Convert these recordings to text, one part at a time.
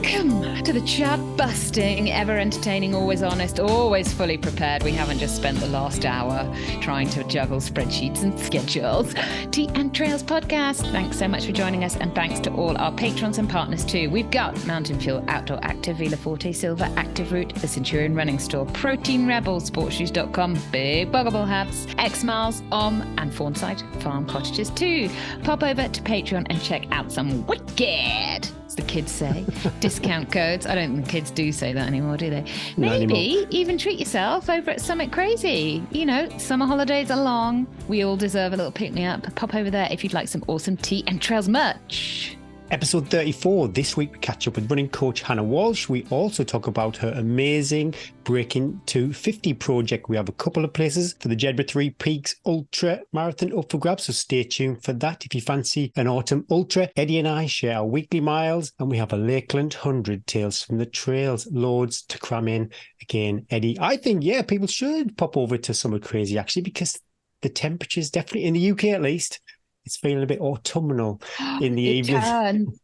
Welcome to the chat busting, ever entertaining, always honest, always fully prepared. We haven't just spent the last hour trying to juggle spreadsheets and schedules. Teddington Trails podcast. Thanks so much for joining us, and thanks to all our patrons and partners too. We've got Mountain Fuel, Outdoor Active, Vila Forte, Silver, Active Route, the Centurion Running Store, Protein Rebel, Sportshoes.com, Big Buggable Hats, X Miles, and Fawnside Farm Cottages too. Pop over to Patreon and check out some wicked, as the kids say, discount codes. I don't think kids do say that anymore, do they? Maybe even treat yourself over at Summit Crazy. You know, summer holidays are long. We all deserve a little pick-me-up. Pop over there if you'd like some awesome Teddington Trails merch. Episode 34. This week we catch up with running coach Hannah Walsh. We also talk about her amazing Breaking to 50 project. We have a couple of places for the Jedburgh 3 Peaks Ultra Marathon up for grabs, so stay tuned for that if you fancy an autumn ultra. Eddie and I share our weekly miles, and we have a Lakeland 100 Tales from the Trails. Loads to cram in. Again, Eddie, I think, people should pop over to Summer Crazy actually, because the temperatures definitely, in the UK at least, it's feeling a bit autumnal in the evening.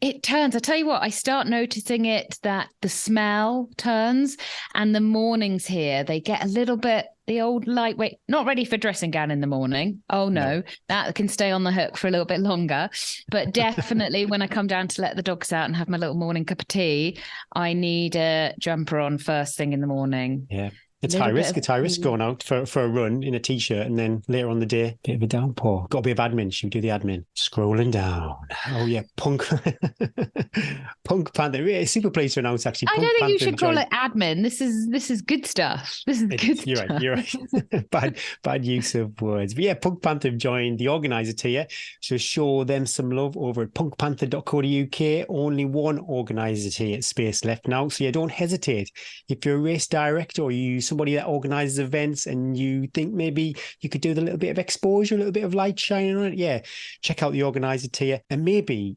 It turns. I tell you what, I start noticing it that the smell turns, and the mornings here, they get a little bit, the old lightweight, not ready for dressing gown in the morning. Oh no, that can stay on the hook for a little bit longer. But definitely when I come down to let the dogs out and have my little morning cup of tea, I need a jumper on first thing in the morning. Yeah. It's high risk. It's high risk going out for a run in a t-shirt, and then later on the day, bit of a downpour. Got a bit of admin. Should we do the admin? Scrolling down. Oh yeah, Punk Panther. Yeah, super pleased to announce actually. I don't think you should call it admin. This is good stuff. This is good stuff. You're right. bad use of words. But yeah, Punk Panther have joined the organiser tier, so show them some love over at punkpanther.co.uk. Only one organiser tier space left now, so yeah, don't hesitate. If you're a race director or you somebody that organises events and you think maybe you could do the little bit of exposure, a little bit of light shining on it, check out the organiser tier. And maybe,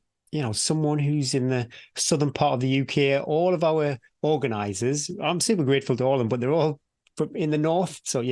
someone who's in the southern part of the UK, all of our organisers, I'm super grateful to all of them, but they're all from in the north. So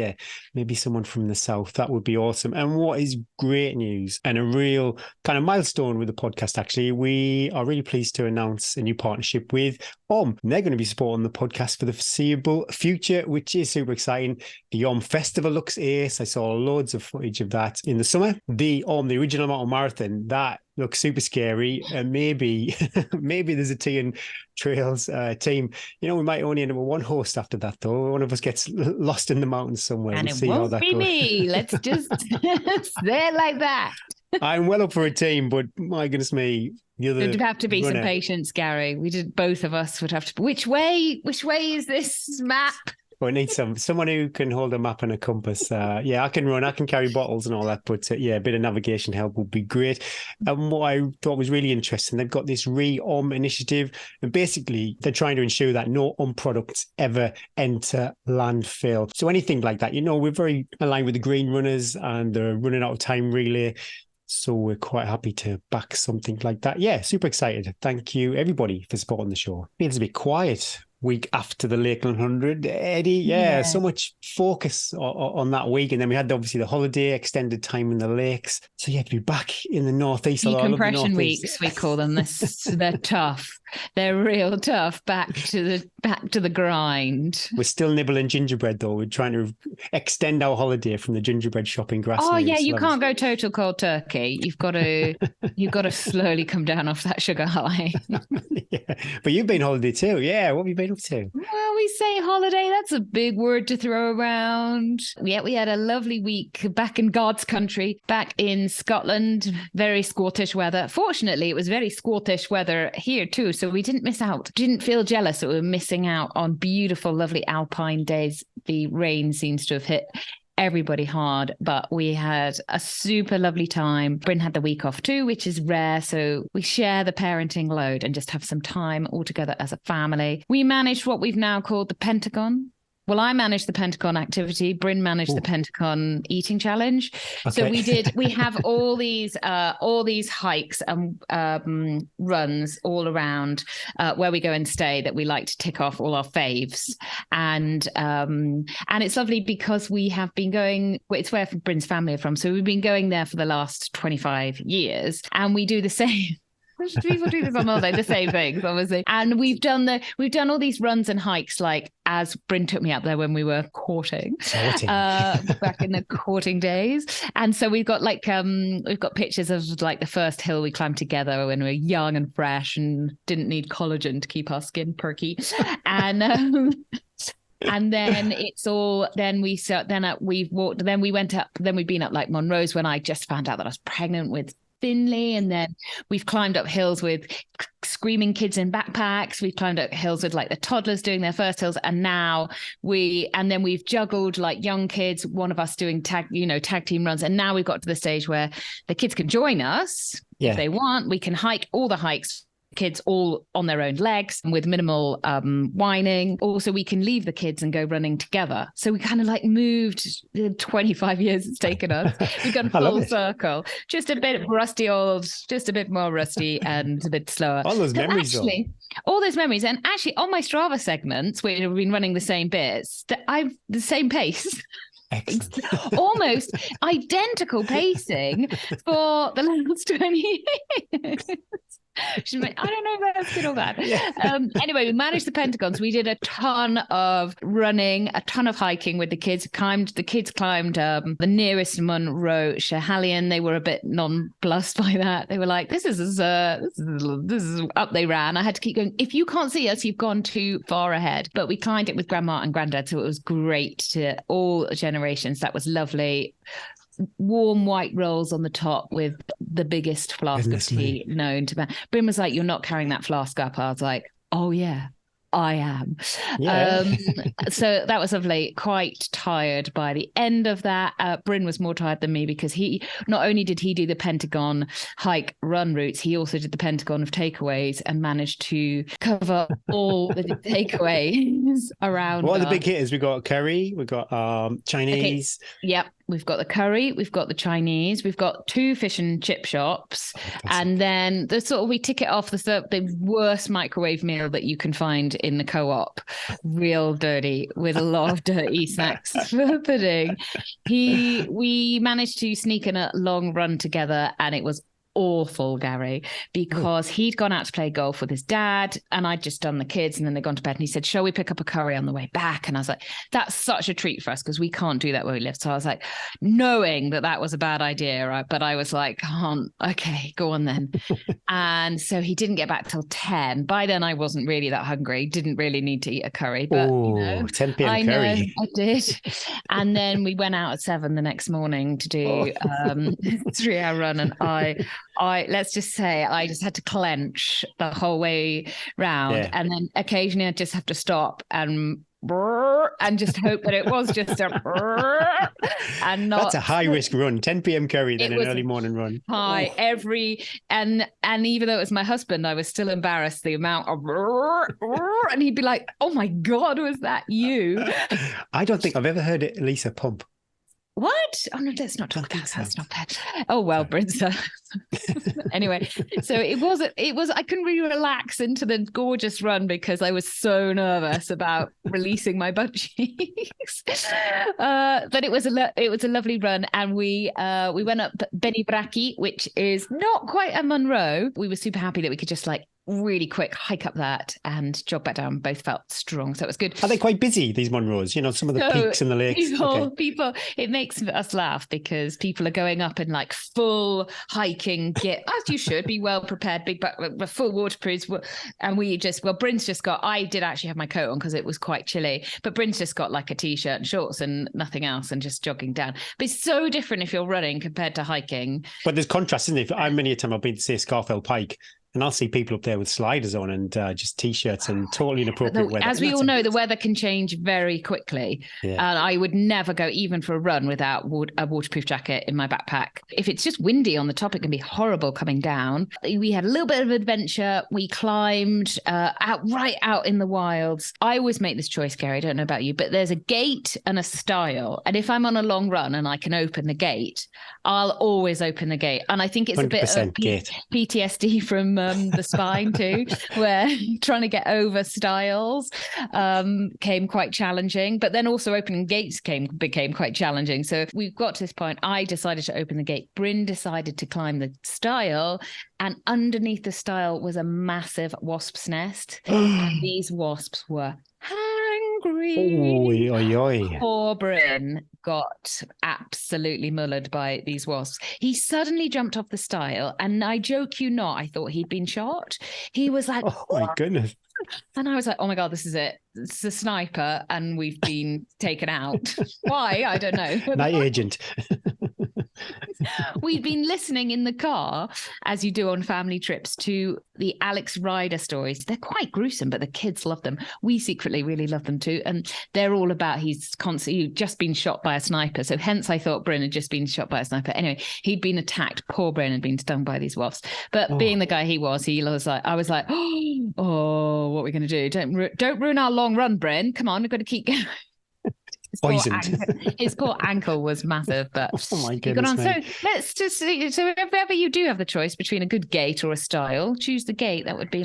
maybe someone from the south. That would be awesome. And what is great news and a real kind of milestone with the podcast, actually, we are really pleased to announce a new partnership with and they're going to be supporting the podcast for the foreseeable future, which is super exciting. The Festival looks ace. I saw loads of footage of that in the summer. The original mountain marathon, that looks super scary. And maybe there's a Teddington Trails team. We might only end up with one host after that, though. One of us gets lost in the mountains somewhere. And it won't be me. Let's just say it like that. I'm well up for a team, but my goodness me. There'd have to be some patience, Gary. Both of us would have to. Which way is this map? We need someone who can hold a map and a compass. I can run, I can carry bottles and all that, but a bit of navigation help would be great. And what I thought was really interesting, they've got this initiative, and basically they're trying to ensure that no products ever enter landfill. So anything like that, we're very aligned with the Green Runners and the Running Out of Time relay. So we're quite happy to back something like that. Yeah, super excited. Thank you, everybody, for supporting the show. Feels a bit quiet week after the Lakeland 100. Eddie, so much focus on that week. And then we had, obviously, the holiday, extended time in the lakes. So to be back in the northeast. Decompression weeks, we call them. They're tough. They're real tough. Back to the grind. We're still nibbling gingerbread, though. We're trying to extend our holiday from the gingerbread shopping grass. Oh yeah, you can't go total cold turkey. You've got to slowly come down off that sugar high. But you've been holiday too. Yeah, what have you been up to? Well, we say holiday. That's a big word to throw around. Yeah, we had a lovely week back in God's country, back in Scotland. Very Scottish weather. Fortunately, it was very Scottish weather here too. So we didn't miss out. Didn't feel jealous that we were missing out on beautiful, lovely alpine days. The rain seems to have hit everybody hard, but we had a super lovely time. Bryn had the week off too, which is rare. So we share the parenting load and just have some time all together as a family. We managed what we've now called the Pentagon. Well, I managed the Pentagon activity. Bryn managed the Pentagon eating challenge. Okay. So we have all these hikes and runs all around where we go and stay that we like to tick off all our faves. And it's lovely because we have been going, it's where Bryn's family are from. So we've been going there for the last 25 years, and we do the same. People do this on holiday, the same things, obviously. And we've done all these runs and hikes, like as Bryn took me up there when we were courting. Back in the courting days. And so we've got pictures of like the first hill we climbed together when we were young and fresh and didn't need collagen to keep our skin perky. And and then we've been up like Monroe's when I just found out that I was pregnant with Finley, and then we've climbed up hills with screaming kids in backpacks. We've climbed up hills with like the toddlers doing their first hills, and then we've juggled like young kids, one of us doing tag team runs, and now we've got to the stage where the kids can join us if they want. We can hike all the hikes, kids all on their own legs with minimal whining. Also, we can leave the kids and go running together. So we kind of like moved 25 years it's taken us. We've gone full circle. Just a bit rusty just a bit more rusty and a bit slower. All those memories. All those memories. And actually on my Strava segments, where we've been running the same bits, I've the same pace. Almost identical pacing for the last 20 years. I don't know if that's good or bad. Anyway, we managed the Pentagons. We did a ton of running, a ton of hiking with the kids. The kids climbed the nearest Monroe Schehallien. They were a bit nonplussed by that. They were like, this is up they ran. I had to keep going. If you can't see us, you've gone too far ahead. But we climbed it with Grandma and Granddad, so it was great to all generations. That was lovely. Warm white rolls on the top with the biggest flask of tea known to man. Bryn was like, "You're not carrying that flask up." I was like, "Oh yeah, I am." So that was lovely. Quite tired by the end of that. Bryn was more tired than me because he not only did he do the Pentagon hike run routes, he also did the Pentagon of takeaways and managed to cover all the takeaways around. What are the big hitters? We got curry, we got Chinese. Okay. Yep. We've got the curry, we've got the Chinese, we've got 2 fish and chip shops, and then we tick it off the worst microwave meal that you can find in the co-op, real dirty with a lot of dirty snacks for pudding. We managed to sneak in a long run together, and it was awful, Gary, because he'd gone out to play golf with his dad and I'd just done the kids and then they'd gone to bed, and he said, shall we pick up a curry on the way back? And I was like, that's such a treat for us because we can't do that where we live. So I was like, knowing that was a bad idea, right? But I was like, okay, go on then. And so he didn't get back till 10. By then I wasn't really that hungry, didn't really need to eat a curry, but 10 p.m. I curry. know, I did. And then we went out at 7 the next morning to do a 3-hour run, and I let's just say I just had to clench the whole way round, and then occasionally I just have to stop and just hope that it was just a and not. That's a high risk run. 10 p.m. curry, then an early morning run. High and even though it was my husband, I was still embarrassed the amount of and he'd be like, "Oh my God, was that you?" I don't think I've ever heard it, Lisa pump. What? Oh no, let's not talk about that. That's not bad. Oh well, Brinza. Anyway, so it was. I couldn't really relax into the gorgeous run because I was so nervous about releasing my butt cheeks. But it was a lovely run, and we went up Beni Bracchi, which is not quite a Monroe. We were super happy that we could just really quick hike up that and jog back down. Both felt strong, so it was good. Are they quite busy, these Monroes? Some of the peaks and the lakes. People, it makes us laugh because people are going up in full hiking gear, as you should be, well prepared, big full waterproofs. And Bryn's just got. I did actually have my coat on because it was quite chilly, but Bryn's just got a t-shirt and shorts and nothing else, and just jogging down. But it's so different if you're running compared to hiking. But there's contrast, isn't it? Many a time I've been to say Scarfell Pike, and I'll see people up there with sliders on and just T-shirts and totally inappropriate weather. As we all know, the weather can change very quickly. Yeah. And I would never go even for a run without a waterproof jacket in my backpack. If it's just windy on the top, it can be horrible coming down. We had a little bit of adventure. We climbed right out in the wilds. I always make this choice, Gary, I don't know about you, but there's a gait and a style. And if I'm on a long run and I can open the gate, I'll always open the gate. And I think it's a bit of PTSD from the spine too, where trying to get over stiles came quite challenging. But then also opening gates became quite challenging. So we got to this point. I decided to open the gate. Bryn decided to climb the stile, and underneath the stile was a massive wasp's nest. And these wasps were hungry. Oi, oi, oi. Poor Bryn got absolutely mullered by these wasps. He suddenly jumped off the stile, and I joke you not, I thought he'd been shot. He was like, oh my goodness. And I was like, oh my God, this is it. It's a sniper, and we've been taken out. Why? I don't know. Night agent. We'd been listening in the car, as you do on family trips, to the Alex Rider stories. They're quite gruesome, but the kids love them. We secretly really love them too. And they're all about he's constantly just been shot by a sniper. So hence I thought Bryn had just been shot by a sniper. Anyway, he'd been attacked. Poor Bryn had been stung by these wasps. But being the guy he was like, I was like, oh, what are we going to do? Don't ruin our long run, Bryn. Come on, we've got to keep going. Poisoned. His poor ankle was massive, but oh my goodness. So let's just see. So if ever you do have the choice between a good gate or a stile, choose the gate. That would be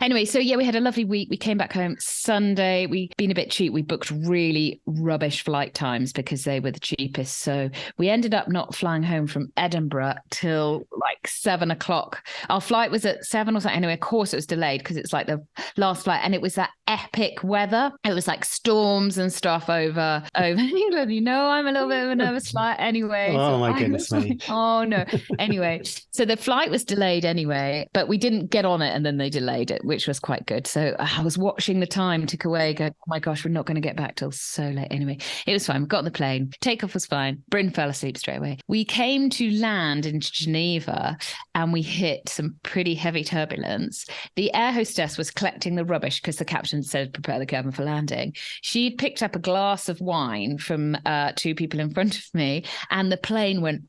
Anyway, so yeah, we had a lovely week. We came back home Sunday. We'd been a bit cheap. We booked really rubbish flight times because they were the cheapest. So we ended up not flying home from Edinburgh till like 7 o'clock. Our flight was at 7 or something. Anyway, of course it was delayed because it's like the last flight, and it was that epic weather. It was like storms and stuff over England. You know, I'm a little bit of a nervous flight anyway. Oh my goodness, mate. Oh no. Anyway, so the flight was delayed anyway, but we didn't get on it, and then they delayed it, which was quite good. So I was watching the time tick away, go, oh my gosh, we're not going to get back till so late. Anyway, it was fine. We got on the plane. Takeoff was fine. Bryn fell asleep straight away. We came to land in Geneva, and we hit some pretty heavy turbulence. The air hostess was collecting the rubbish because the captain said, prepare the cabin for landing. She'd picked up a glass of wine from two people in front of me, and the plane went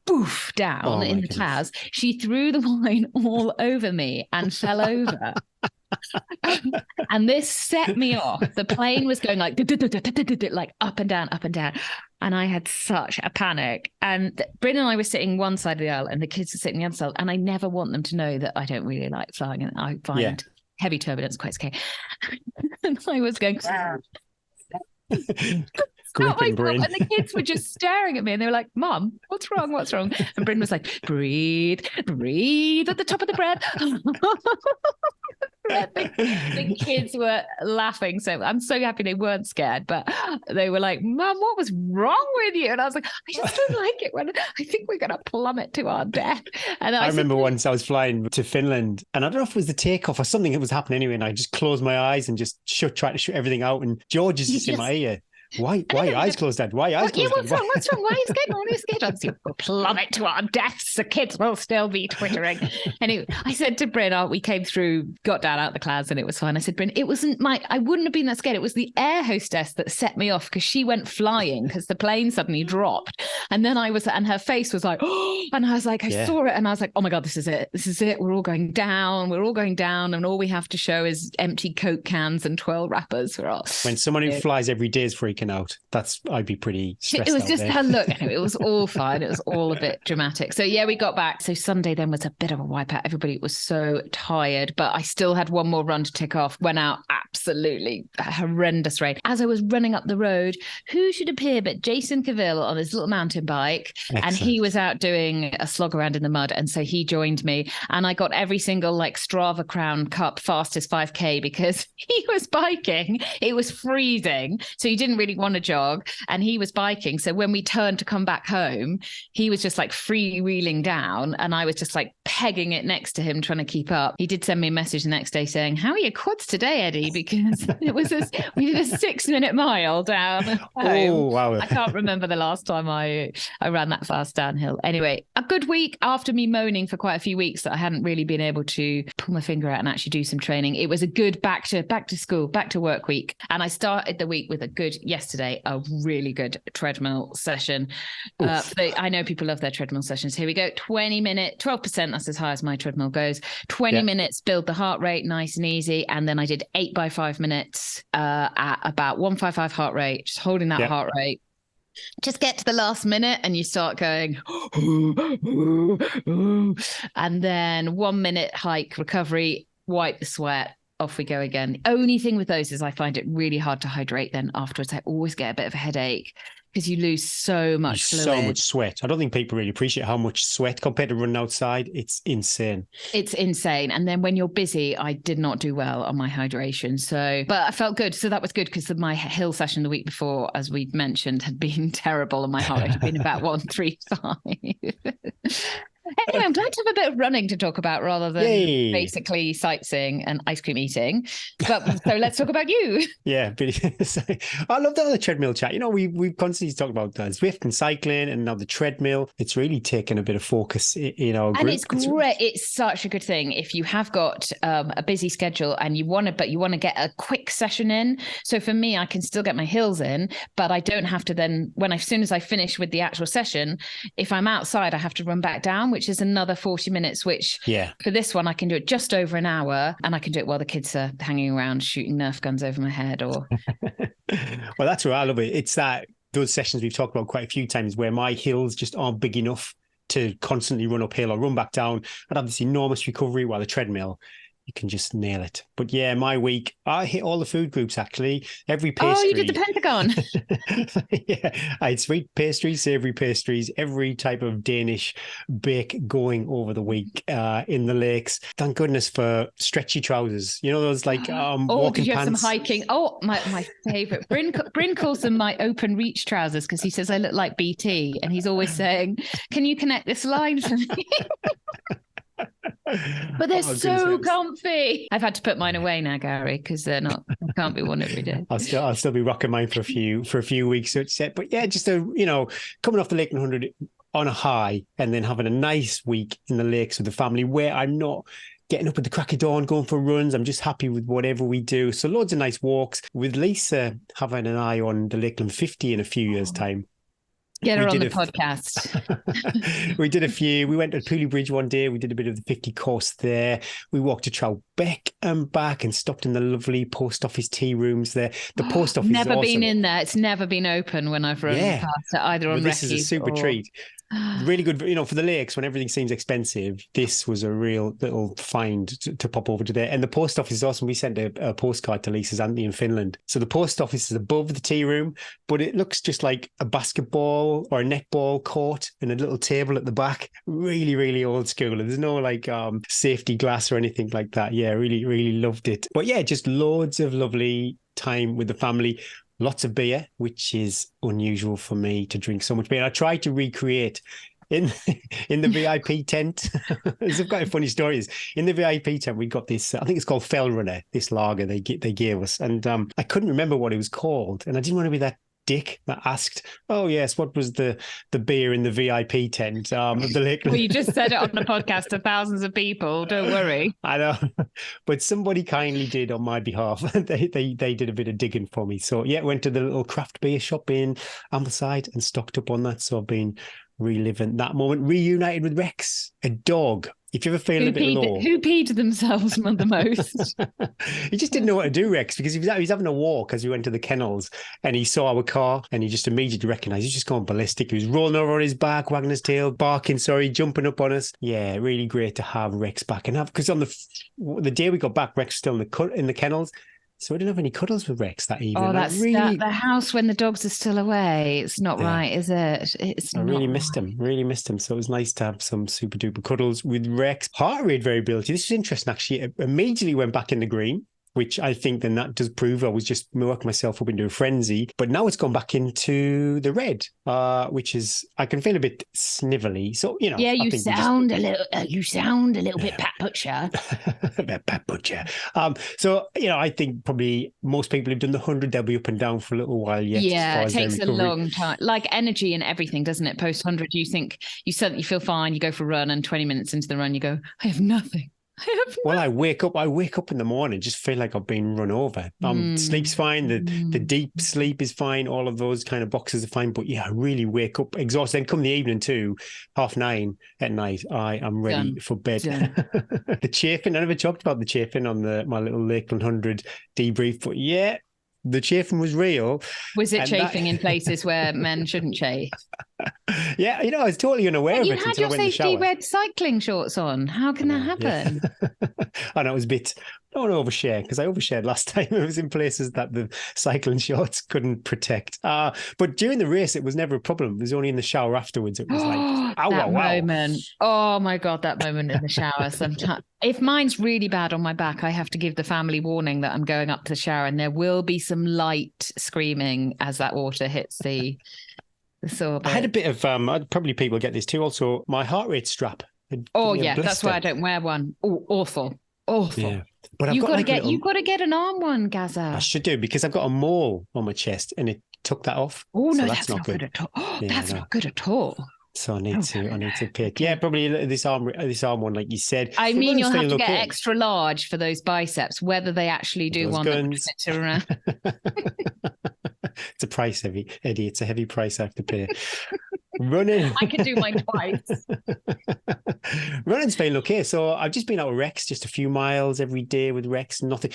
boof down in the clouds. She threw the wine all over me and fell over. And this set me off. The plane was going like up and down, up and down. And I had such a panic. And Bryn and I were sitting one side of the aisle, and the kids were sitting the other side. And I never want them to know that I don't really like flying, and I find heavy turbulence quite scary. And I was going... Gripping Bryn. And the kids were just staring at me, and they were like, Mom, what's wrong? What's wrong? And Bryn was like, breathe at the top of the breath. The kids were laughing. So I'm so happy they weren't scared, but they were like, Mom, what was wrong with you? And I was like, I just don't like it when I think we're going to plummet to our death. And I remember once I was flying to Finland, and I don't know if it was the takeoff or something that was happening anyway, and I just closed my eyes and just tried to shut everything out, and George is just in my ear. Why are your eyes closed, Dad? Why are your eyes closed? What's wrong? Why are you scared? Why are you scared? Obviously, we'll plummet to our deaths. The kids will still be twittering. Anyway, I said to Bryn, we came through, got down out of the clouds, and it was fine. I said, Bryn, it wasn't I wouldn't have been that scared. It was the air hostess that set me off, because she went flying because the plane suddenly dropped. And then and her face was like, oh, and I was like, I saw it, and I was like, oh my God, this is it. This is it. We're all going down. And all we have to show is empty Coke cans and 12 wrappers for us. When someone who flies every day is freaking out, I'd be pretty stressed out. It was just there. her look. Anyway, it was all fine. It was all a bit dramatic. So yeah, we got back. So Sunday then was a bit of a wipeout. Everybody was so tired, but I still had one more run to tick off. Went out absolutely horrendous rain. As I was running up the road, who should appear but Jason Cavill on his little mountain bike. Excellent. And he was out doing a slog around in the mud. And so he joined me, and I got every single Strava Crown Cup fastest 5K because he was biking. It was freezing. So he didn't really want to jog, and he was biking. So when we turned to come back home, he was just freewheeling down, and I was just pegging it next to him, trying to keep up. He did send me a message the next day saying, how are your quads today, Eddie? Because we did a 6-minute mile down home. Oh, wow. I can't remember the last time I ran that fast downhill. Anyway, a good week after me moaning for quite a few weeks that I hadn't really been able to pull my finger out and actually do some training. It was a good back to school, back to work week. And I started the week with a really good treadmill session. I know people love their treadmill sessions. Here we go. 12%. That's as high as my treadmill goes. 20 minutes, build the heart rate nice and easy. And then I did 8 by 5 minutes at about 155 heart rate, just holding that heart rate. just get to the last minute and you start going, and then 1 minute hike, recovery, wipe the sweat, off we go again. The only thing with those is I find it really hard to hydrate then afterwards. I always get a bit of a headache because you lose so much fluid. So much sweat. I don't think people really appreciate how much sweat compared to running outside. It's insane. It's insane. And then when you're busy, I did not do well on my hydration. So, but I felt good. So that was good because my hill session the week before, as we mentioned, had been terrible and my heart rate had been about 135. Anyway, I'm glad to have a bit of running to talk about rather than basically sightseeing and ice cream eating. But so let's talk about you. Yeah, but I love that on the treadmill chat. You know, we've constantly talked about Zwift and cycling, and now the treadmill. It's really taken a bit of focus in our group. And it's great. It's such a good thing if you have got a busy schedule and you want to get a quick session in. So for me, I can still get my hills in, but I don't have to then as soon as I finish with the actual session, if I'm outside, I have to run back down, which is another 40 minutes, which for this one, I can do it just over an hour, and I can do it while the kids are hanging around shooting Nerf guns over my head. Or well, that's where I love it. It's those sessions we've talked about quite a few times where my hills just aren't big enough to constantly run uphill or run back down. I'd have this enormous recovery, while the treadmill, you can just nail it. But yeah, my week, I hit all the food groups actually. Every pastry. Oh, you did the Pentagon. Yeah, I had sweet pastries, savoury pastries, every type of Danish bake going over the week in the lakes. Thank goodness for stretchy trousers. You know, those like walking did you have pants. some hiking? Oh, my favourite. Bryn calls them my open reach trousers because he says I look like BT, and he's always saying, "Can you connect this line for me?" But they're so comfy. I've had to put mine away now, Gary, because they're not. I can't be one every day. I'll still be rocking mine for a few weeks. So it's set. But yeah, just coming off the Lake 100 on a high, and then having a nice week in the lakes with the family, where I'm not getting up at the crack of dawn, going for runs. I'm just happy with whatever we do. So loads of nice walks with Lisa, having an eye on the Lakeland 50 in a few years' time. Get her on the podcast. We did a few. We went to Pooley Bridge one day. We did a bit of the 50 course there. We walked to Troutbeck and back and stopped in the lovely post office tea rooms there. The post office never is awesome. Been in there. It's never been open when I've run past it, either on this is a super treat. Really good, for the lakes when everything seems expensive. This was a real little find to pop over to there. And the post office is awesome. We sent a postcard to Lisa's auntie in Finland. So the post office is above the tea room, but it looks just like a basketball or a netball court and a little table at the back. Really, really old school. There's no safety glass or anything like that. Yeah, really, really loved it. But yeah, just loads of lovely time with the family. Lots of beer, which is unusual for me to drink so much beer. I tried to recreate in the VIP tent. There's quite a funny story. In the VIP tent, we got this, I think it's called Fell Runner, this lager they gave us. And I couldn't remember what it was called. And I didn't want to be that dick that asked, oh yes, what was the beer in the VIP tent of the Lake? Well, you just said it on the podcast to thousands of people. Don't worry. I know, but somebody kindly did on my behalf. They did a bit of digging for me. So yeah, went to the little craft beer shop in Ambleside and stocked up on that. So I've been reliving that moment, reunited with Rex, a dog. If you ever feel a bit low. Who peed themselves the most? He just didn't know what to do, Rex, because he was having a walk as we went to the kennels and he saw our car and he just immediately recognised he's just gone ballistic. He was rolling over on his back, wagging his tail, barking, jumping up on us. Yeah, really great to have Rex back and because on the day we got back, Rex was still in the kennels. So we didn't have any cuddles with Rex that evening. Oh, that's the house when the dogs are still away. It's not right, is it? I really missed him. So it was nice to have some super duper cuddles with Rex. Heart rate variability. This was interesting, actually. It immediately went back in the green, which I think then that does prove I was just working myself up into a frenzy. But now it's gone back into the red, which is, I can feel a bit snivelly. So, Yeah, you sound a little bit Pat Butcher. Pat Butcher. So, I think probably most people who've done the 100, they'll be up and down for a little while yet. Yeah, it takes a long time. Like energy and everything, doesn't it? Post 100, you think you suddenly feel fine. You go for a run and 20 minutes into the run, you go, I have nothing. Well, I wake up in the morning, just feel like I've been run over. Sleep's fine. The deep sleep is fine. All of those kind of boxes are fine. But yeah, I really wake up exhausted. And come the evening too, 9:30 at night, I am ready for bed. The chafing, I never talked about the chafing on my little Lakeland 100 debrief. But yeah, the chafing was real. Was it And chafing in places where men shouldn't chafe? Yeah, I was totally unaware of You it had until your I went in the safety shower. red cycling shorts on. How can that happen? Yeah. I know it was a bit. I don't want to overshare because I overshared last time. It was in places that the cycling shorts couldn't protect. But during the race, it was never a problem. It was only in the shower afterwards. It was like, ow, that wow, wow. moment. Oh my God, that moment in the shower. Sometimes, if mine's really bad on my back, I have to give the family warning that I'm going up to the shower, and there will be some light screaming as that water hits the sorbet. I had a bit of probably people get this too. Also, my heart rate strap. Oh yeah, that's why I don't wear one. Oh, awful. Yeah, but I've you've got you've got to get an arm one, Gaza. I should do because I've got a mole on my chest and it took that off. Oh no, so that's not good at all. Oh, yeah, that's not good at all. So I need to pick. Okay. Yeah, probably this arm one, like you said. I mean, you'll have to get extra large for those biceps, whether they actually do want to fit around. It's a price, Eddie. It's a heavy price I have to pay. Running. I can do mine twice. Running's been okay. So I've just been out with Rex, just a few miles every day with Rex. Nothing.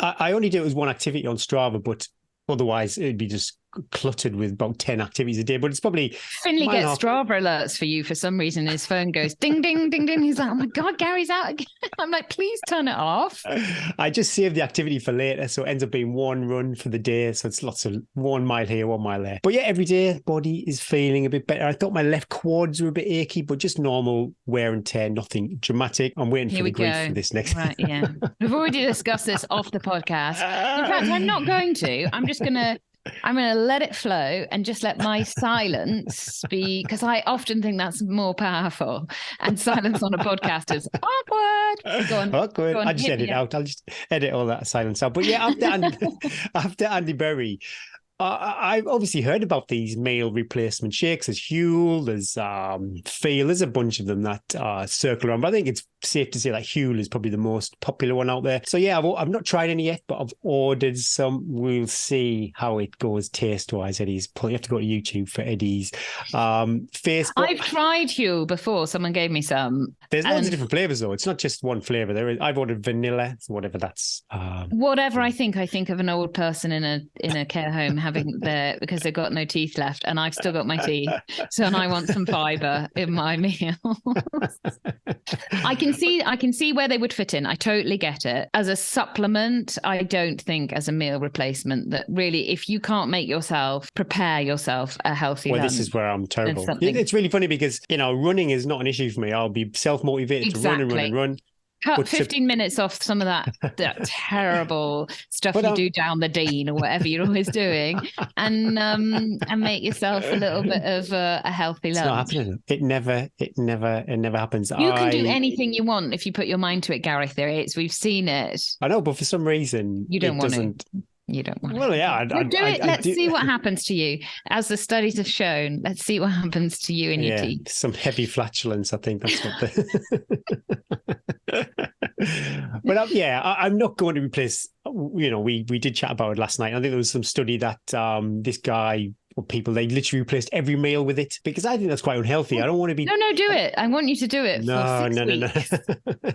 I only do it as one activity on Strava, but otherwise it'd be just cluttered with about 10 activities a day. But it's probably Finley gets Strava alerts for you for some reason. His phone goes ding ding ding ding. He's like, oh my God, Gary's out again. I'm like, please turn it off. I just save the activity for later, so it ends up being one run for the day. So it's lots of 1 mile here, 1 mile there. But yeah, every day body is feeling a bit better. I thought my left quads were a bit achy, but just normal wear and tear, nothing dramatic. I'm waiting for the grief for this next. Right, yeah. We've already discussed this off the podcast. In fact, I'm not going to. I'm going to let it flow and just let my silence be, because I often think that's more powerful. And silence on a podcast is awkward. Go on. Awkward. Go on, I just edit it out. I'll just edit all that silence out. But yeah, after Andy Berry, I've obviously heard about these meal replacement shakes. There's Huel, there's Feel, there's a bunch of them that circle around. But I think it's safe to say that Huel is probably the most popular one out there. So yeah, I've not tried any yet, but I've ordered some. We'll see how it goes taste-wise. Eddie's, you have to go to YouTube for Eddie's Facebook. I've tried Huel before. Someone gave me some. There's loads of different flavors though. It's not just one flavor. I've ordered vanilla, whatever that's. Whatever I think of an old person in a care home having because they've got no teeth left, and I've still got my teeth. So I want some fiber in my meal. I can see where they would fit in. I totally get it. As a supplement, I don't think as a meal replacement that really, if you can't prepare yourself a healthy lunch. Well, this is where I'm terrible. It's really funny because, running is not an issue for me. I'll be self-motivated to run and run. Cut 15 minutes off some of that terrible stuff you do down the Dean or whatever you're always doing, and make yourself a little bit of a healthy lunch. It's not happening. It never happens. You can do anything you want if you put your mind to it, Gareth. We've seen it. I know, but for some reason you don't want to. You don't want Well, yeah. Do it. Let's see what happens to you. As the studies have shown, let's see what happens to you and your teeth. Some heavy flatulence, I think that's what But I'm not going to replace, we did chat about it last night. I think there was some study that this guy or people, they literally replaced every meal with it, because I think that's quite unhealthy. I don't want to be... No, do it. I want you to do it for 6 weeks. No.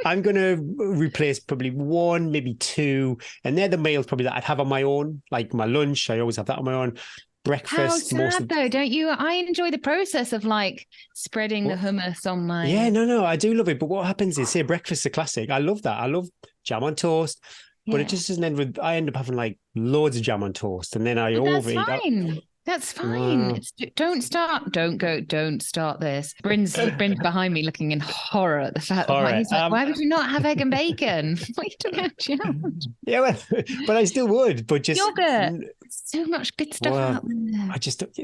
I'm going to replace probably 1, maybe 2. And they're the meals probably that I'd have on my own, like my lunch. I always have that on my own. Breakfast. How sad though, don't you? I enjoy the process of like spreading the hummus on my... Yeah, no, I do love it. But what happens is, say, breakfast's a classic. I love that. I love jam on toast. But it just doesn't end with... I end up having like loads of jam on toast, and then I overeat. That's fine. That's fine. Don't start this. Bryn's behind me looking in horror at the fact that he's like, why would you not have egg and bacon? Why you don't have jam? Yeah, well, but I still would. But just yogurt. So much good stuff out there.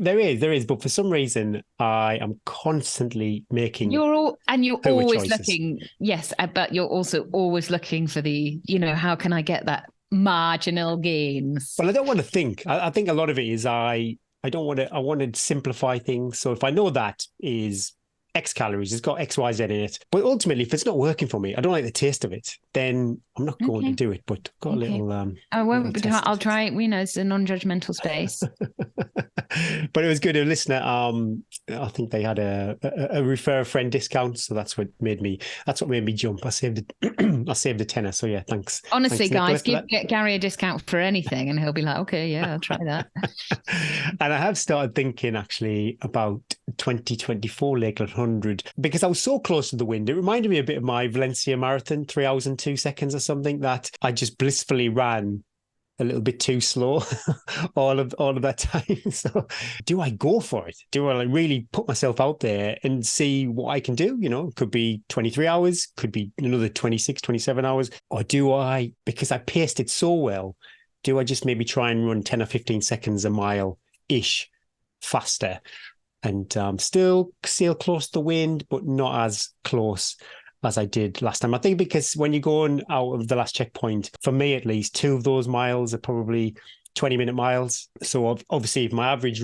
There is. But for some reason, I am constantly making. You're always choices. looking. Yes, but you're also always looking for the. How can I get that marginal gains? Well, I don't want to think. I think a lot of it is I don't want to. I want to simplify things. So if I know that is X calories, it's got X, Y, Z in it. But ultimately, if it's not working for me, I don't like the taste of it, then I'm not going to do it. But I've got a little... I won't. I'll try it. It's a non-judgmental space. But it was good. A listener I think they had a refer a friend discount, so that's what made me jump. I saved a tenner. So yeah, thanks. Honestly, Thanks, guys, get Gary a discount for anything, and he'll be like, okay, yeah, I'll try that. And I have started thinking actually about 2024 Lakeland 100 because I was so close to the wind. It reminded me a bit of my Valencia marathon, 3 hours and 2 seconds or something, that I just blissfully ran a little bit too slow all of that time. So do I go for it? Do I really put myself out there and see what I can do? It could be 23 hours, could be another 26, 27 hours. Or do I, because I paced it so well, do I just maybe try and run 10 or 15 seconds a mile-ish faster and still sail close to the wind, but not as close as I did last time? I think because when you're going out of the last checkpoint, for me at least, 2 of those miles are probably 20-minute miles. So obviously, if my average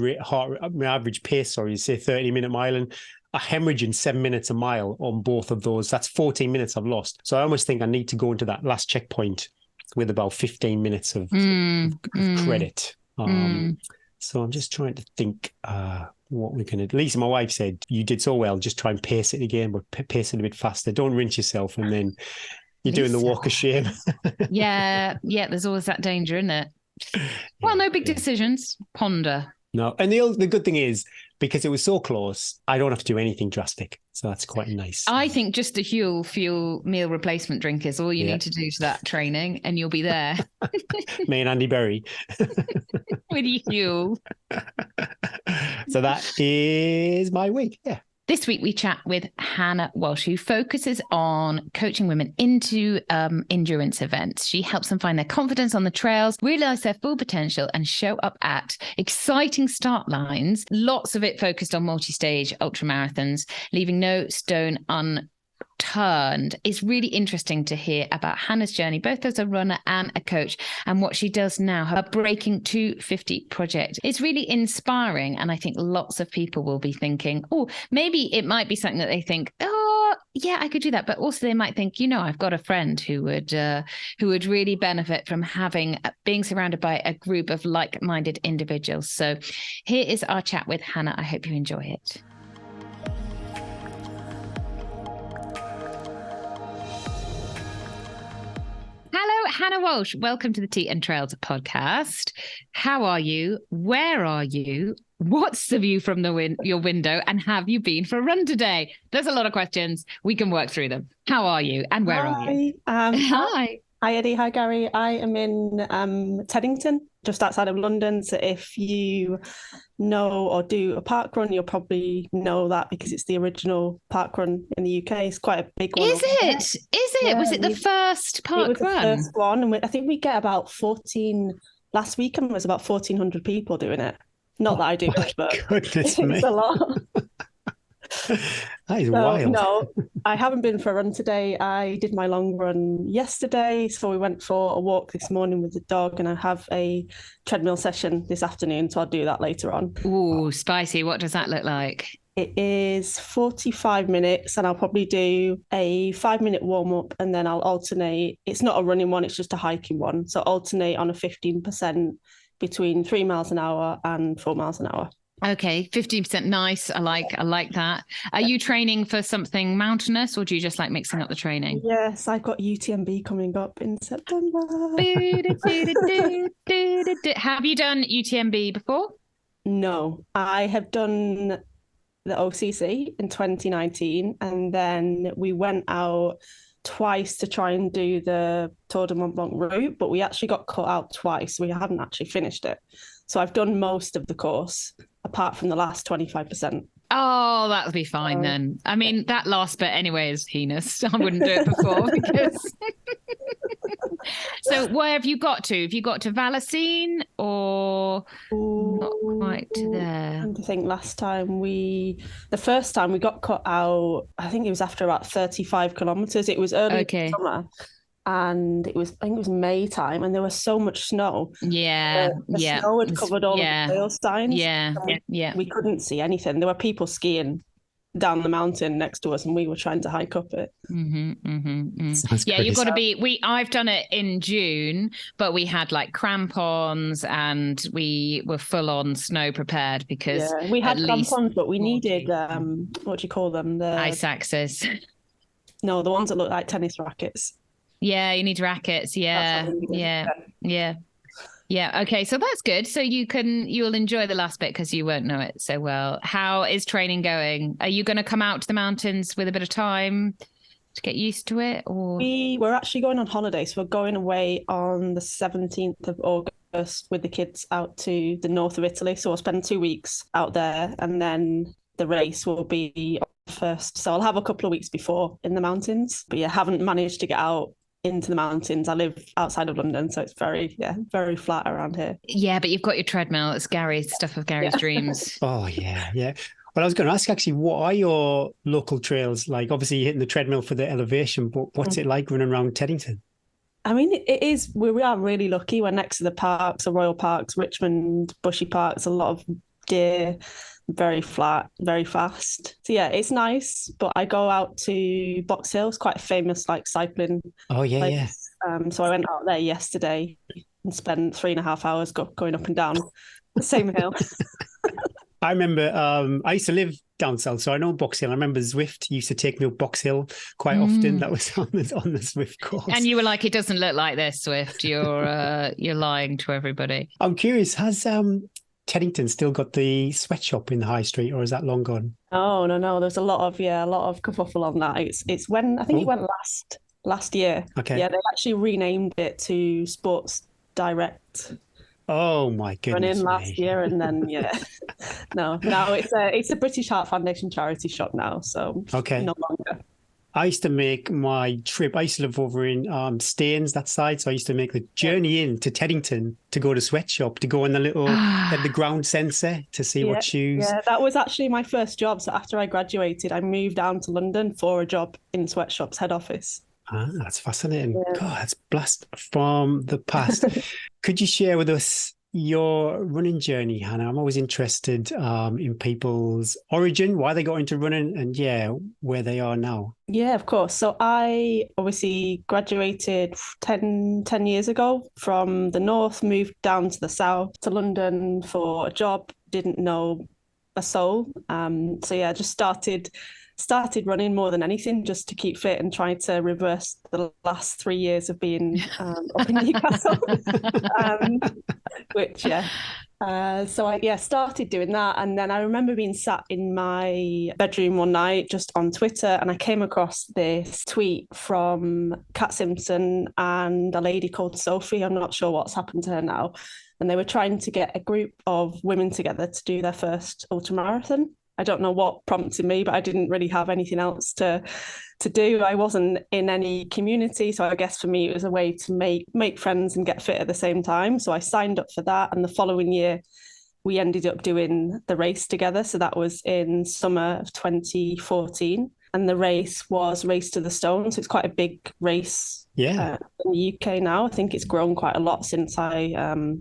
pace, is say 30-minute mile, and a hemorrhaging 7 minutes a mile on both of those, that's 14 minutes I've lost. So I almost think I need to go into that last checkpoint with about 15 minutes of credit. So I'm just trying to think what we can, at least my wife said, you did so well, just try and pace it again, but pace it a bit faster. Don't rinse yourself and then you're doing the walk of shame. Yeah, there's always that danger, isn't it? Well, no big decisions. Ponder. No, and the good thing is, because it was so close, I don't have to do anything drastic. So that's quite nice. I think just a fuel meal replacement drink is all you need to do to that training, and you'll be there. Me and Andy Berry. With your fuel. So that is my week. Yeah. This week, we chat with Hannah Walsh, who focuses on coaching women into endurance events. She helps them find their confidence on the trails, realize their full potential, and show up at exciting start lines. Lots of it focused on multi-stage ultramarathons, leaving no stone unturned. It's really interesting to hear about Hannah's journey, both as a runner and a coach, and what she does now, her Breaking 250 project. It's really inspiring, and I think lots of people will be thinking, oh, maybe it might be something that they think, oh, yeah, I could do that. But also they might think, I've got a friend who would really benefit from being surrounded by a group of like-minded individuals. So here is our chat with Hannah. I hope you enjoy it. Hello, Hannah Walsh. Welcome to the Teddington Trails podcast. How are you? Where are you? What's the view from your window? And have you been for a run today? There's a lot of questions. We can work through them. How are you? And where are you? Hi. Hi, Eddie. Hi, Gary. I am in Teddington, just outside of London. So if you know or do a park run, you'll probably know that because it's the original park run in the UK. It's quite a big one. Is it? Is it? Yeah, was it the first park run? The first one. And I think we get about 14. Last weekend was about 1,400 people doing it. Not that I do much, but goodness it's a lot. That is wild. No, I haven't been for a run today. I did my long run yesterday. So we went for a walk this morning with the dog, and I have a treadmill session this afternoon. So I'll do that later on. Ooh, spicy. What does that look like? It is 45 minutes, and I'll probably do a 5-minute warm-up, and then I'll alternate. It's not a running one, it's just a hiking one. So alternate on a 15% between 3 miles an hour and 4 miles an hour. Okay, 15%. Nice. I like that. Are you training for something mountainous, or do you just like mixing up the training? Yes, I've got UTMB coming up in September. Have you done UTMB before? No, I have done the OCC in 2019, and then we went out twice to try and do the Tour de Mont Blanc route, but we actually got cut out twice. We haven't actually finished it. So I've done most of the course, apart from the last 25%. Oh, that'll be fine then. I mean, that last bit anyway is heinous. I wouldn't do it before because... So where have you got to? Have you got to Valacine or not quite to there? I think the first time we got cut out, I think it was after about 35 kilometres. It was early summer. And I think it was May time, and there was so much snow. Yeah, the snow had covered all of the trail signs. Yeah. We couldn't see anything. There were people skiing down the mountain next to us, and we were trying to hike up it. Sounds Yeah, crazy. you've got to be. I've done it in June, but we had like crampons and we were full on snow prepared because we had at least crampons, but we 40. needed what do you call them? The ice axes. No, the ones that look like tennis rackets. Yeah, you need rackets. Yeah, yeah. Okay, so that's good. So you'll enjoy the last bit because you won't know it so well. How is training going? Are you going to come out to the mountains with a bit of time to get used to it, or we're actually going on holiday, so we're going away on the 17th of August with the kids out to the north of Italy. So we'll spend 2 weeks out there, and then the race will be on the 1st. So I'll have a couple of weeks before in the mountains. But yeah, haven't managed to get out into the mountains. I live outside of London, so it's very flat around here. Yeah, but you've got your treadmill. It's Gary's stuff of Gary's dreams. Oh yeah. Well, I was going to ask actually, what are your local trails like? Obviously, you're hitting the treadmill for the elevation, but what's it like running around Teddington? I mean, it is. We are really lucky. We're next to the parks, the Royal Parks, Richmond, Bushy Parks. A lot of deer, very flat, very fast. So yeah, it's nice. But I go out to Box Hill. It's quite a famous like cycling. Oh yeah, place. So I went out there yesterday and spent 3.5 hours going up and down the same hill. I remember I used to live down south, so I know Box Hill. I remember Zwift used to take me up Box Hill quite often. That was on the Zwift course. And you were like, it doesn't look like this, Swift. You're lying to everybody. I'm curious, has Teddington still got the sweatshop in the high street, or is that long gone? Oh no. There's a lot of kerfuffle on that. It's when I think it went last year. Okay. Yeah, they actually renamed it to Sports Direct. Oh my goodness! Running last year, and then no, it's a British Heart Foundation charity shop now. So okay, no longer. I used to make my trip. I used to live over in Staines, that side. So I used to make the journey in to Teddington to go to Sweatshop, to go in the little the ground sensor to see what shoes. Yeah, that was actually my first job. So after I graduated, I moved down to London for a job in Sweatshop's head office. That's fascinating. Yeah. God, that's blast from the past. Could you share with us your running journey, Hannah? I'm always interested in people's origin, why they got into running, and where they are now. Yeah, of course. So I obviously graduated 10 years ago from the north, moved down to the south to London for a job, didn't know a soul. Just started running more than anything just to keep fit and try to reverse the last 3 years of being up in Newcastle. So I started doing that, and then I remember being sat in my bedroom one night just on Twitter, and I came across this tweet from Kat Simpson and a lady called Sophie. I'm not sure what's happened to her now, and they were trying to get a group of women together to do their first ultramarathon. I don't know what prompted me, but I didn't really have anything else to do. I wasn't in any community. So I guess for me, it was a way to make friends and get fit at the same time. So I signed up for that. And the following year, we ended up doing the race together. So that was in summer of 2014. And the race was Race to the Stone. So it's quite a big race in the UK now. I think it's grown quite a lot since I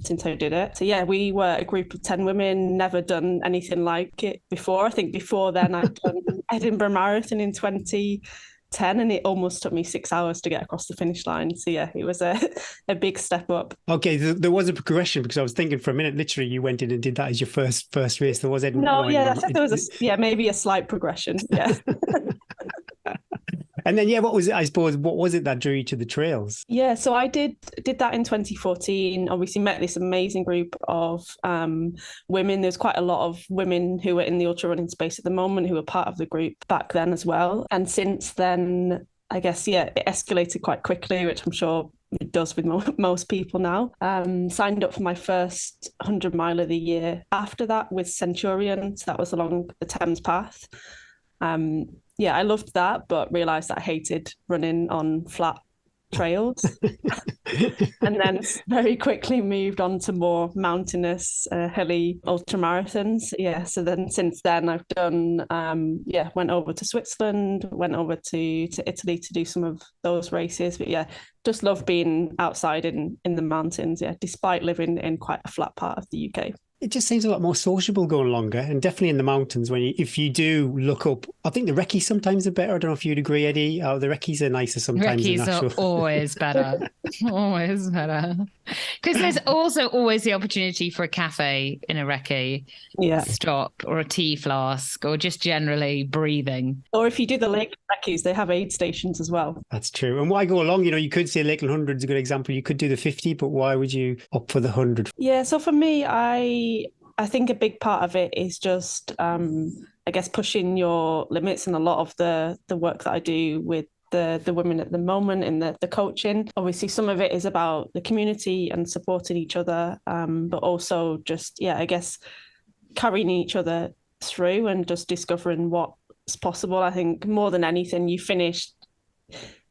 did it. So we were a group of 10 women, never done anything like it before. I think before then I'd done Edinburgh Marathon in 2010, and it almost took me 6 hours to get across the finish line. So it was a big step up. Okay, there was a progression, because I was thinking for a minute, literally you went in and did that as your first race. There was Edinburgh. No, I think there was maybe a slight progression. Yeah. And then, what was it that drew you to the trails? Yeah, so I did that in 2014. Obviously met this amazing group of women. There's quite a lot of women who are in the ultra running space at the moment who were part of the group back then as well. And since then, I guess, it escalated quite quickly, which I'm sure it does with most people now. Signed up for my first 100 mile of the year after that with Centurion. So that was along the Thames Path. I loved that, but realised that I hated running on flat trails. And then very quickly moved on to more mountainous, hilly ultramarathons. So then since then I've done, went over to Switzerland, went over to Italy to do some of those races. But just love being outside in the mountains, despite living in quite a flat part of the UK. It just seems a lot more sociable going longer, and definitely in the mountains. If you do look up, I think the recce's sometimes are better. I don't know if you'd agree, Eddie. The recce's are nicer sometimes than Recce's are natural. always better. Always better. Because there's also always the opportunity for a cafe in a recce stop, or a tea flask, or just generally breathing. Or if you do the Lakeland recce's, they have aid stations as well. That's true. And why go along? You could say Lakeland 100 is a good example. You could do the 50, but why would you opt for the 100? Yeah, so for me, I think a big part of it is just, I guess, pushing your limits. And a lot of the work that I do with the women at the moment in the coaching, obviously some of it is about the community and supporting each other, but also just, I guess, carrying each other through and just discovering what's possible. I think more than anything, you finish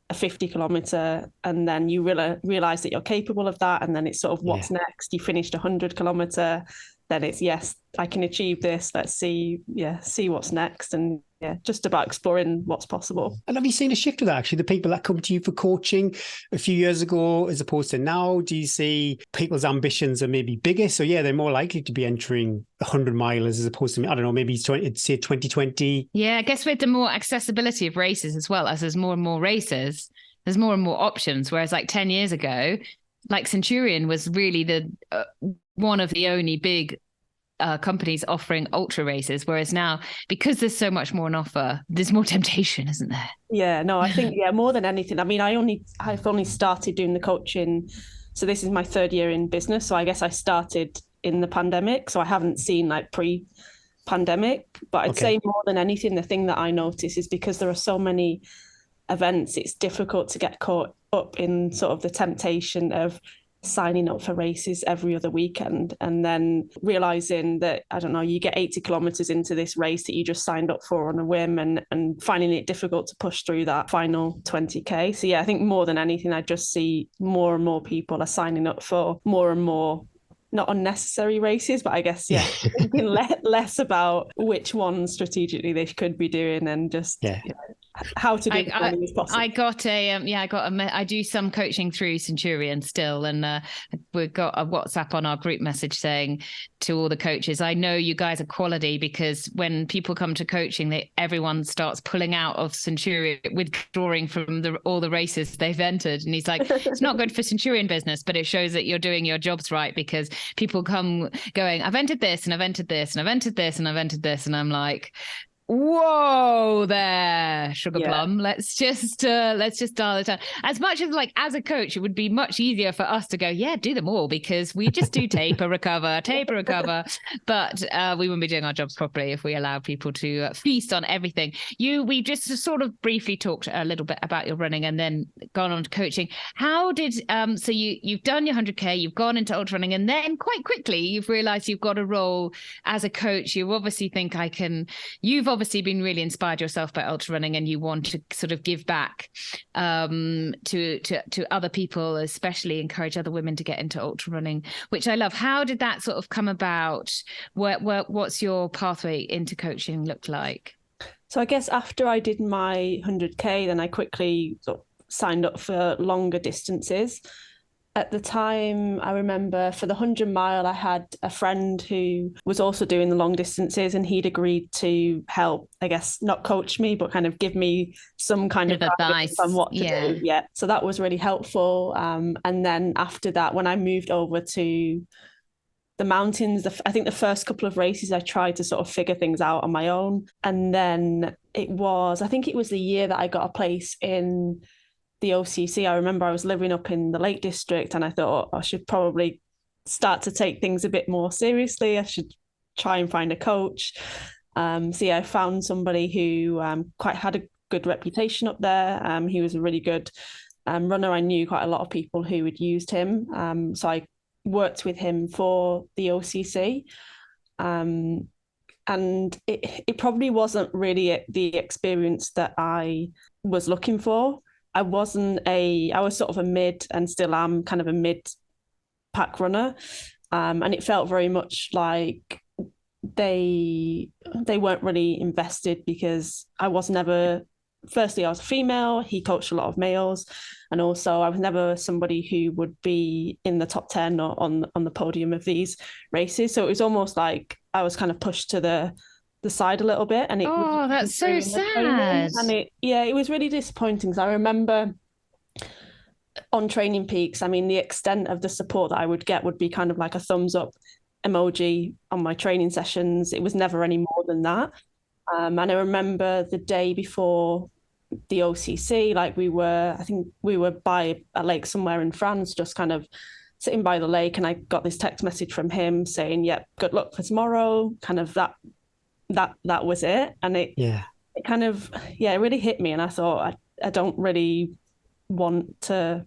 a 50 kilometre and then you realise that you're capable of that, and then it's sort of what's next. You finished a 100 kilometre, then it's, yes, I can achieve this. Let's see what's next. And just about exploring what's possible. And have you seen a shift with that, actually? The people that come to you for coaching a few years ago as opposed to now, do you see people's ambitions are maybe bigger? So they're more likely to be entering 100 milers as opposed to, I don't know, maybe say 2020. Yeah, I guess with the more accessibility of races as well, as there's more and more races, there's more and more options. Whereas like 10 years ago, like Centurion was really the one of the only big companies offering ultra races, whereas now, because there's so much more on offer, there's more temptation, isn't there? Yeah, no, I think more than anything. I mean, I've only started doing the coaching, so this is my third year in business. So I guess I started in the pandemic, so I haven't seen like pre-pandemic. But I'd say more than anything, the thing that I notice is because there are so many events, it's difficult to get caught up in sort of the temptation of signing up for races every other weekend and then realizing that, I don't know, you get 80 kilometers into this race that you just signed up for on a whim and finding it difficult to push through that final 20k. So I think more than anything, I just see more and more people are signing up for more and more, not unnecessary races, but I guess thinking less about which ones strategically they could be doing and just how to do it as possible. I do some coaching through Centurion still, and we've got a WhatsApp on our group message saying to all the coaches, I know you guys are quality, because when people come to coaching, everyone starts pulling out of Centurion, withdrawing from all the races they've entered. And he's like, it's not good for Centurion business, but it shows that you're doing your jobs right, because people come going, I've entered this and I've entered this and I've entered this and I've entered this. And I'm like, whoa there, sugar plum. Let's just dial it down. As much as like as a coach, it would be much easier for us to go, do them all, because we just do taper, recover. But we wouldn't be doing our jobs properly if we allowed people to feast on everything. We just sort of briefly talked a little bit about your running and then gone on to coaching. How did so you've done your 100k, you've gone into ultra running, and then quite quickly you've realized you've got a role as a coach. You obviously think you've obviously been really inspired yourself by ultra running, and you want to sort of give back to other people, especially encourage other women to get into ultra running, which I love. How did that sort of come about? What's your pathway into coaching look like? So I guess after I did my 100k, then I quickly sort of signed up for longer distances. At the time, I remember for the 100 mile, I had a friend who was also doing the long distances, and he'd agreed to help, I guess, not coach me, but kind of give me some kind of advice on what to do. Yeah. So that was really helpful. And then after that, when I moved over to the mountains, I think the first couple of races, I tried to sort of figure things out on my own. And then I think it was the year that I got a place in the OCC. I remember I was living up in the Lake District, and I thought I should probably start to take things a bit more seriously. I should try and find a coach. I found somebody who quite had a good reputation up there. He was a really good runner. I knew quite a lot of people who had used him. So I worked with him for the OCC. And it probably wasn't really the experience that I was looking for. I was sort of a mid, and still am kind of a mid pack runner. And it felt very much like they weren't really invested, because I was never firstly, I was a female. He coached a lot of males. And also I was never somebody who would be in the top 10 or on the podium of these races. So it was almost like I was kind of pushed to the side a little bit. And that's so sad. And it was really disappointing. Because I remember on Training Peaks, I mean, the extent of the support that I would get would be kind of like a thumbs up emoji on my training sessions. It was never any more than that. And I remember the day before the OCC, like I think we were by a lake somewhere in France, just kind of sitting by the lake, and I got this text message from him saying, "Yep, good luck for tomorrow." Kind of that was it, and it kind of it really hit me, and I thought I don't really want to.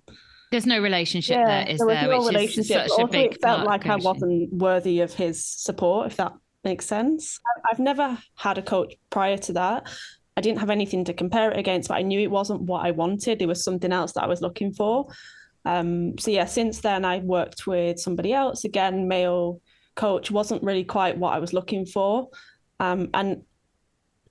There's no relationship there, is there? No relationship. Such also, it felt like coaching. I wasn't worthy of his support, if that makes sense. I've never had a coach prior to that. I didn't have anything to compare it against, but I knew it wasn't what I wanted. There was something else that I was looking for. Since then I worked with somebody else, again, male coach, wasn't really quite what I was looking for. And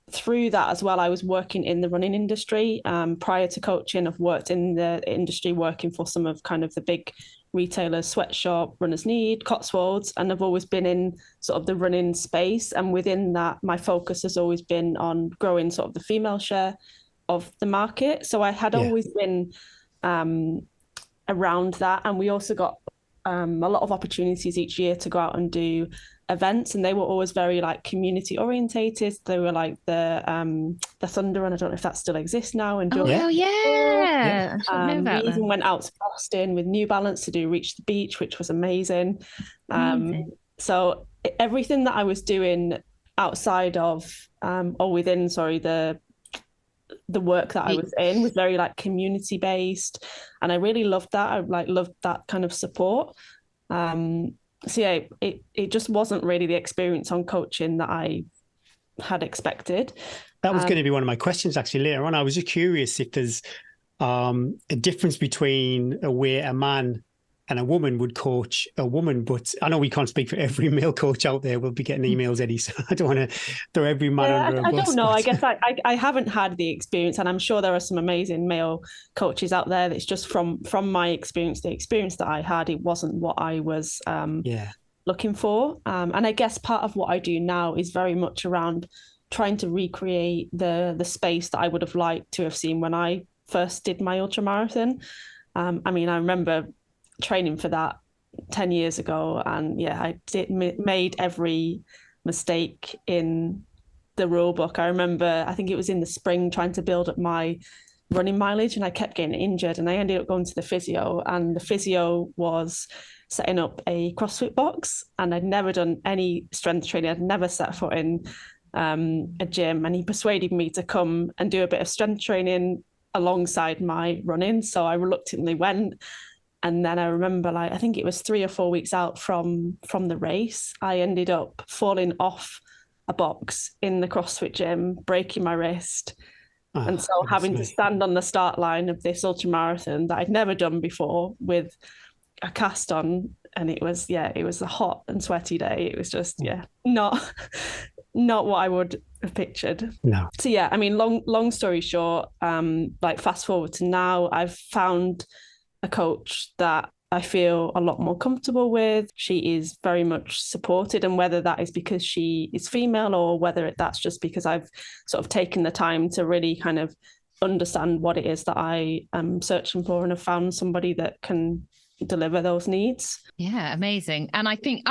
through that as well, I was working in the running industry. Prior to coaching, I've worked in the industry working for some of kind of the big retailers, Sweatshop, Runners Need, Cotswolds, and I've always been in sort of the running space. And within that, my focus has always been on growing sort of the female share of the market. So I had always been around that. And we also got a lot of opportunities each year to go out and do events, and they were always very like community orientated. They were like the Thunder Run. I don't know if that still exists now. And I should know that. We even went out to Boston with New Balance to do Reach the Beach, which was amazing. So everything that I was doing outside of or within, the work that I was in was very like community based, and I really loved that. I loved that kind of support. It just wasn't really the experience on coaching that I had expected. That was going to be one of my questions actually later on. I was just curious if there's a difference between a way a man and a woman would coach a woman, but I know we can't speak for every male coach out there. We'll be getting emails, Eddie, so I don't want to throw every man under a bus. I don't know. I guess I haven't had the experience, and I'm sure there are some amazing male coaches out there. That's just from my experience, the experience that I had, it wasn't what I was looking for. And I guess part of what I do now is very much around trying to recreate the space that I would have liked to have seen when I first did my ultramarathon. I remember training for that 10 years ago, and I made every mistake in the rule book. I remember, I think it was in the spring, trying to build up my running mileage, and I kept getting injured, and I ended up going to the physio, and the physio was setting up a CrossFit box, and I'd never done any strength training. I'd never set foot in a gym, and he persuaded me to come and do a bit of strength training alongside my running. So I reluctantly went. And then I remember, I think it was 3 or 4 weeks out from the race, I ended up falling off a box in the CrossFit gym, breaking my wrist. And so having to stand on the start line of this ultramarathon that I'd never done before with a cast on. And it was a hot and sweaty day. It was just, not what I would have pictured. No. So long story short, fast forward to now, I've found a coach that I feel a lot more comfortable with. She is very much supported, and whether that is because she is female or whether that's just because I've sort of taken the time to really kind of understand what it is that I am searching for, and have found somebody that can deliver those needs. Yeah, amazing. And I think,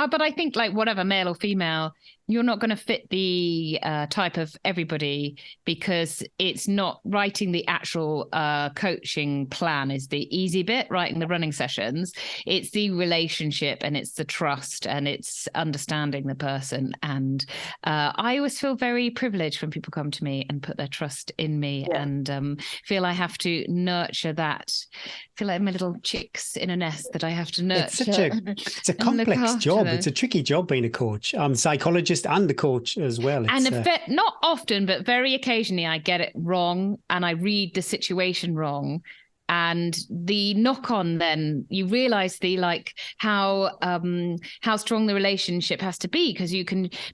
like whatever, male or female, you're not going to fit the type of everybody, because it's not writing the actual coaching plan is the easy bit, writing the running sessions. It's the relationship, and it's the trust, and it's understanding the person. And I always feel very privileged when people come to me and put their trust in me, and feel I have to nurture that. Feel like my little chicks in a nest that I have to nurture. It's a complex job. It's a tricky job being a coach. I'm a psychologist and the coach as well. Not often, but very occasionally I get it wrong, and I read the situation wrong. And the knock on, then you realize how strong the relationship has to be, because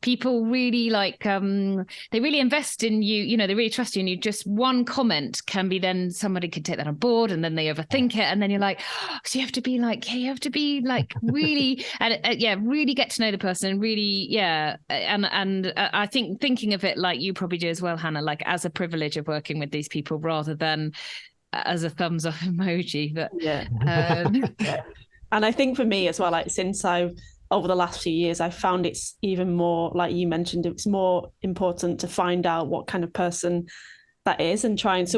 people really they really invest in you, they really trust you, and you just one comment can be, then somebody could take that on board, and then they overthink it, and then you're like, oh, so you have to be really, and really get to know the person, and really, and I think thinking of it like you probably do as well, Hannah, like as a privilege of working with these people rather than as a thumbs up emoji. But yeah. And I think for me as well, like since over the last few years, I've found it's even more, like you mentioned, it's more important to find out what kind of person that is, and try and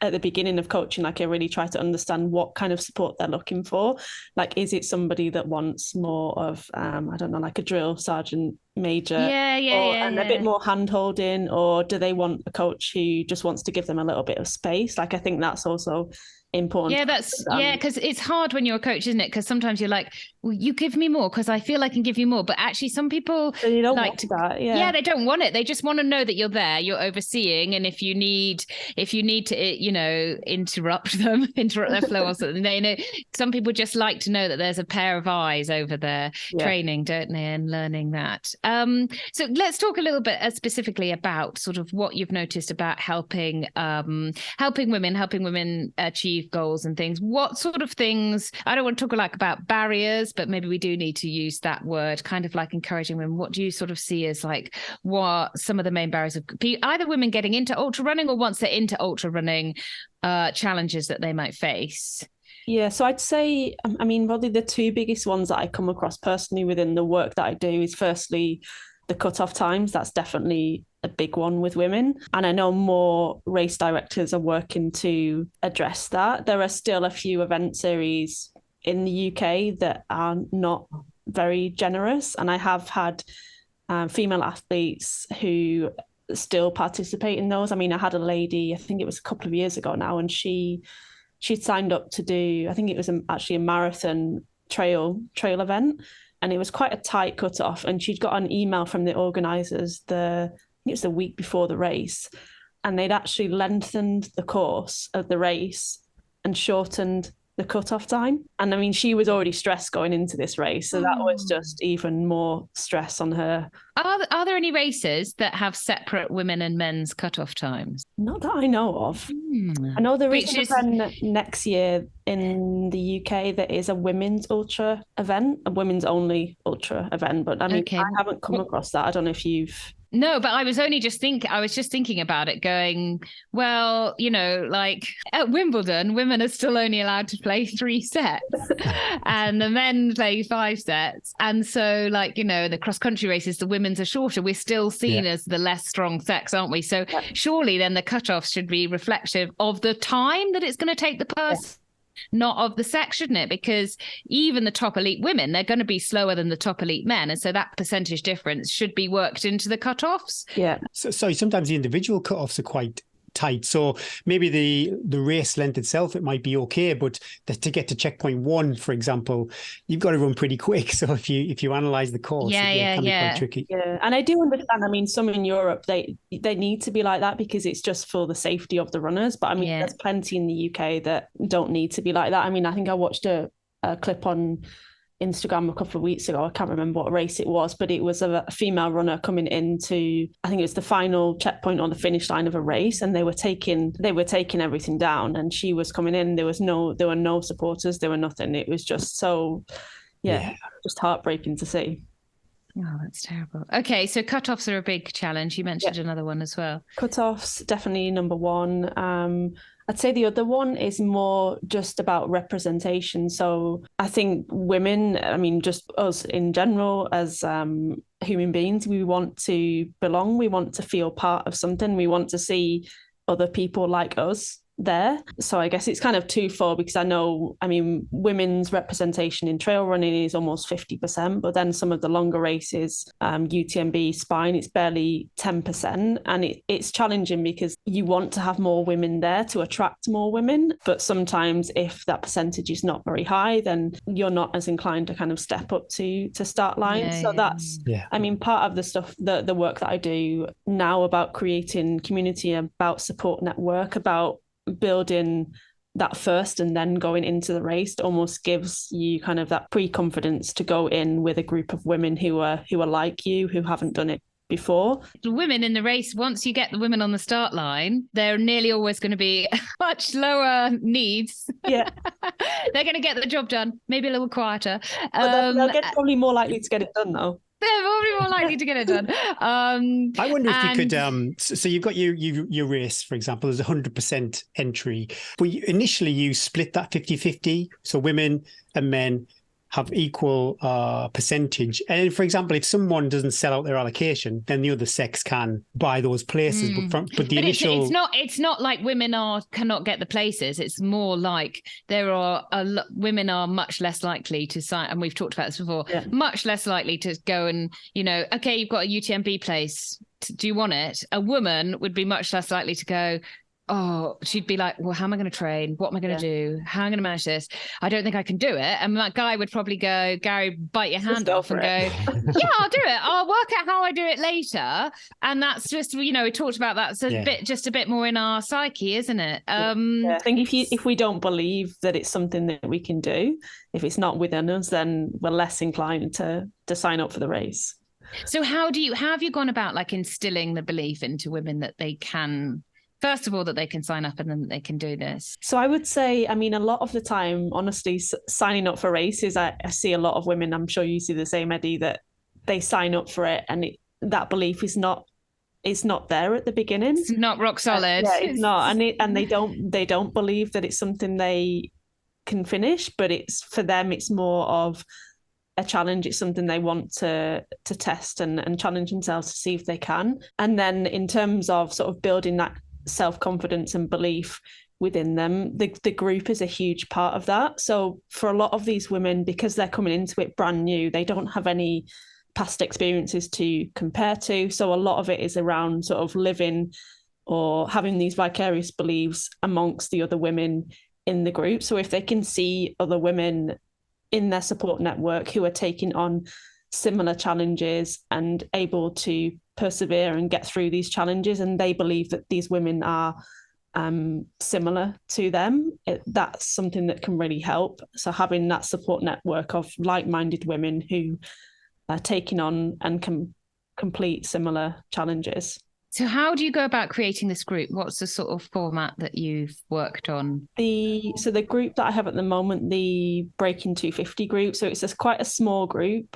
at the beginning of coaching, like I really try to understand what kind of support they're looking for. Like, is it somebody that wants more of I don't know, like a drill sergeant major, and a bit more hand holding, or do they want a coach who just wants to give them a little bit of space? Like, I think that's also important. Because it's hard when you're a coach, isn't it? Because sometimes you're like, well, you give me more because I feel I can give you more, but actually some people they don't want that. They don't want it. They just want to know that you're there, you're overseeing, and if you need to interrupt their flow or something, some people just like to know that there's a pair of eyes over there training, don't they, and learning that. So let's talk a little bit specifically about sort of what you've noticed about helping women achieve goals and things. What sort of things, I don't want to talk about barriers, but maybe we do need to use that word, kind of like encouraging women. What do you sort of see as like what some of the main barriers of either women getting into ultra running, or once they're into ultra running, challenges that they might face? Yeah, so I'd say, I mean, probably the two biggest ones that I come across personally within the work that I do is firstly the cutoff times. That's definitely a big one with women. And I know more race directors are working to address that. There are still a few event series in the UK that are not very generous. And I have had female athletes who still participate in those. I mean, I had a lady, I think it was a couple of years ago now, and she'd signed up to do, I think it was actually a marathon trail event. And it was quite a tight cutoff. And she'd got an email from the organisers, I think it was the week before the race. And they'd actually lengthened the course of the race and shortened the cutoff time. And I mean, she was already stressed going into this race. So that was just even more stress on her. Are there any races that have separate women and men's cutoff times? Not that I know of. I know there is an event next year in the UK that is a women's ultra event, a women's only ultra event. But I mean, I haven't come across that. I don't know if you've... No, but I was just thinking about it going, well, like at Wimbledon, women are still only allowed to play 3 sets and the men play 5 sets. And so the cross country races, the women's are shorter. We're still seen as the less strong sex, aren't we? So surely then the cutoffs should be reflective of the time that it's going to take the person. Not of the sex, shouldn't it? Because even the top elite women, they're going to be slower than the top elite men. And so that percentage difference should be worked into the cutoffs. Yeah. So sometimes the individual cutoffs are quite tight. So maybe the race length itself, it might be okay, but to get to checkpoint 1, for example, you've got to run pretty quick. So if you analyze the course, it can be quite tricky. Yeah, and I do understand. I mean, some in Europe, they need to be like that because it's just for the safety of the runners. But I mean, there's plenty in the UK that don't need to be like that. I mean, I think I watched a clip on Instagram a couple of weeks ago. I can't remember what race it was, but it was a female runner coming into, I think it was the final checkpoint on the finish line of a race, and they were taking everything down, and she was coming in. There were no supporters, there were nothing. It was just so just heartbreaking to see. Oh, that's terrible. Okay, so cutoffs are a big challenge. You mentioned another one as well. Cutoffs, definitely number one. I'd say the other one is more just about representation. So I think women, I mean, just us in general as human beings, we want to belong. We want to feel part of something. We want to see other people like us there. So I guess it's kind of twofold, because I mean, women's representation in trail running is almost 50%, but then some of the longer races, UTMB, Spine, it's barely 10%. And it's challenging because you want to have more women there to attract more women. But sometimes if that percentage is not very high, then you're not as inclined to kind of step up to start line. That's, I mean, part of the stuff, the work that I do now about creating community, about support network, about building that first and then going into the race almost gives you kind of that pre-confidence to go in with a group of women who are like you, who haven't done it before. The women in the race, once you get the women on the start line, they're nearly always going to be much lower needs. Yeah. They're going to get the job done, maybe a little quieter. They'll get probably more likely to get it done though. They're probably more likely to get it done. I wonder if you could, so you've got your race, for example, there's 100% entry, but initially you split that 50-50. So women and men have equal percentage. And for example, if someone doesn't sell out their allocation, then the other sex can buy those places. But the initial... It's not like women cannot get the places. It's more like women are much less likely to sign, and we've talked about this before, much less likely to go and, okay, you've got a UTMB place. Do you want it? A woman would be much less likely to go, oh, she'd be like, well, how am I going to train? What am I going to do? How am I going to manage this? I don't think I can do it. And that guy would probably go, Gary, bite your hand off and go, yeah, I'll do it. I'll work out how I do it later. And that's just, we talked about that. So just a bit more in our psyche, isn't it? I think if we don't believe that it's something that we can do, if it's not within us, then we're less inclined to sign up for the race. So how have you gone about like instilling the belief into women that they can, first of all, that they can sign up and then they can do this? So I would say, a lot of the time, honestly, signing up for races, I see a lot of women, I'm sure you see the same, Eddie, that they sign up for it and that belief is not there at the beginning. It's not rock solid. It's not. And they don't believe that it's something they can finish, but for them, it's more of a challenge. It's something they want to test and challenge themselves to see if they can. And then in terms of sort of building that self-confidence and belief within them, the group is a huge part of that. So for a lot of these women, because they're coming into it brand new, they don't have any past experiences to compare to. So a lot of it is around sort of living or having these vicarious beliefs amongst the other women in the group. So if they can see other women in their support network who are taking on similar challenges and able to persevere and get through these challenges, and they believe that these women are similar to them, that's something that can really help. So having that support network of like-minded women who are taking on and can complete similar challenges. So how do you go about creating this group? What's the sort of format that you've worked on? So the group that I have at the moment, the Breaking 250 group, so it's quite a small group.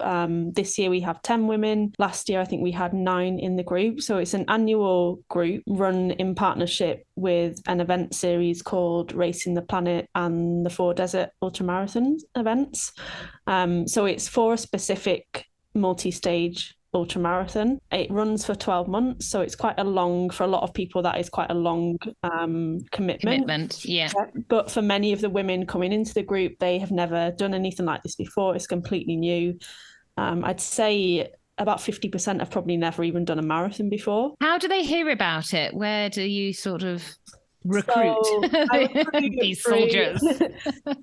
This year we have 10 women. Last year I think we had 9 in the group. So it's an annual group run in partnership with an event series called Racing the Planet and the 4 Desert Ultramarathon events. So it's for a specific multi-stage ultramarathon. It runs for 12 months, so it's quite a long, for a lot of people that is quite a long commitment. Yeah. But for many of the women coming into the group, they have never done anything like this before. It's completely new. I'd say about 50% have probably never even done a marathon before. How do they hear about it? Where do you sort of recruit these soldiers?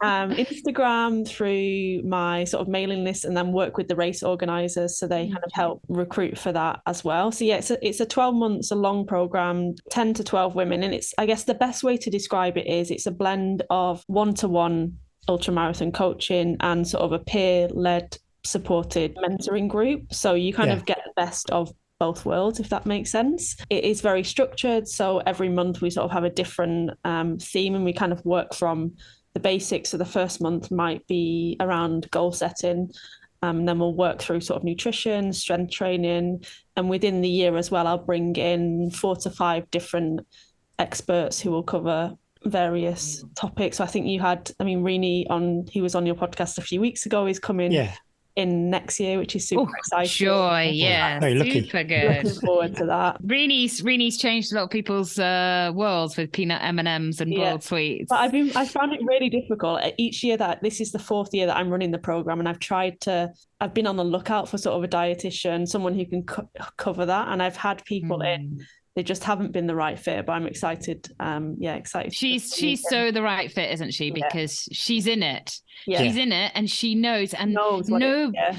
Instagram, through my sort of mailing list, and then work with the race organisers, so they kind of help recruit for that as well. So yeah, it's a 12 months, a long programme, 10 to 12 women, and it's, I guess the best way to describe it is it's a blend of one-to-one ultramarathon coaching and sort of a peer-led supported mentoring group. So you kind of get the best of both worlds, if that makes sense. It is very structured. So every month we sort of have a different theme, and we kind of work from the basics. So the first month might be around goal setting. Then we'll work through sort of nutrition, strength training. And within the year as well, I'll bring in 4 to 5 different experts who will cover various topics. So I think you had, Rini on, he was on your podcast a few weeks ago. He's coming in next year, which is super exciting. Joy, yeah. Very lucky. Super good. Looking forward to that. Rini's changed a lot of people's worlds with peanut M&Ms and boiled sweets. But I found it really difficult. Each year this is the 4th year that I'm running the program, and I've been on the lookout for sort of a dietitian, someone who can cover that. And I've had people in, they just haven't been the right fit, but I'm excited. Excited. She's so the right fit, isn't she? Because she's in it. Yeah. She's in it, and she knows. And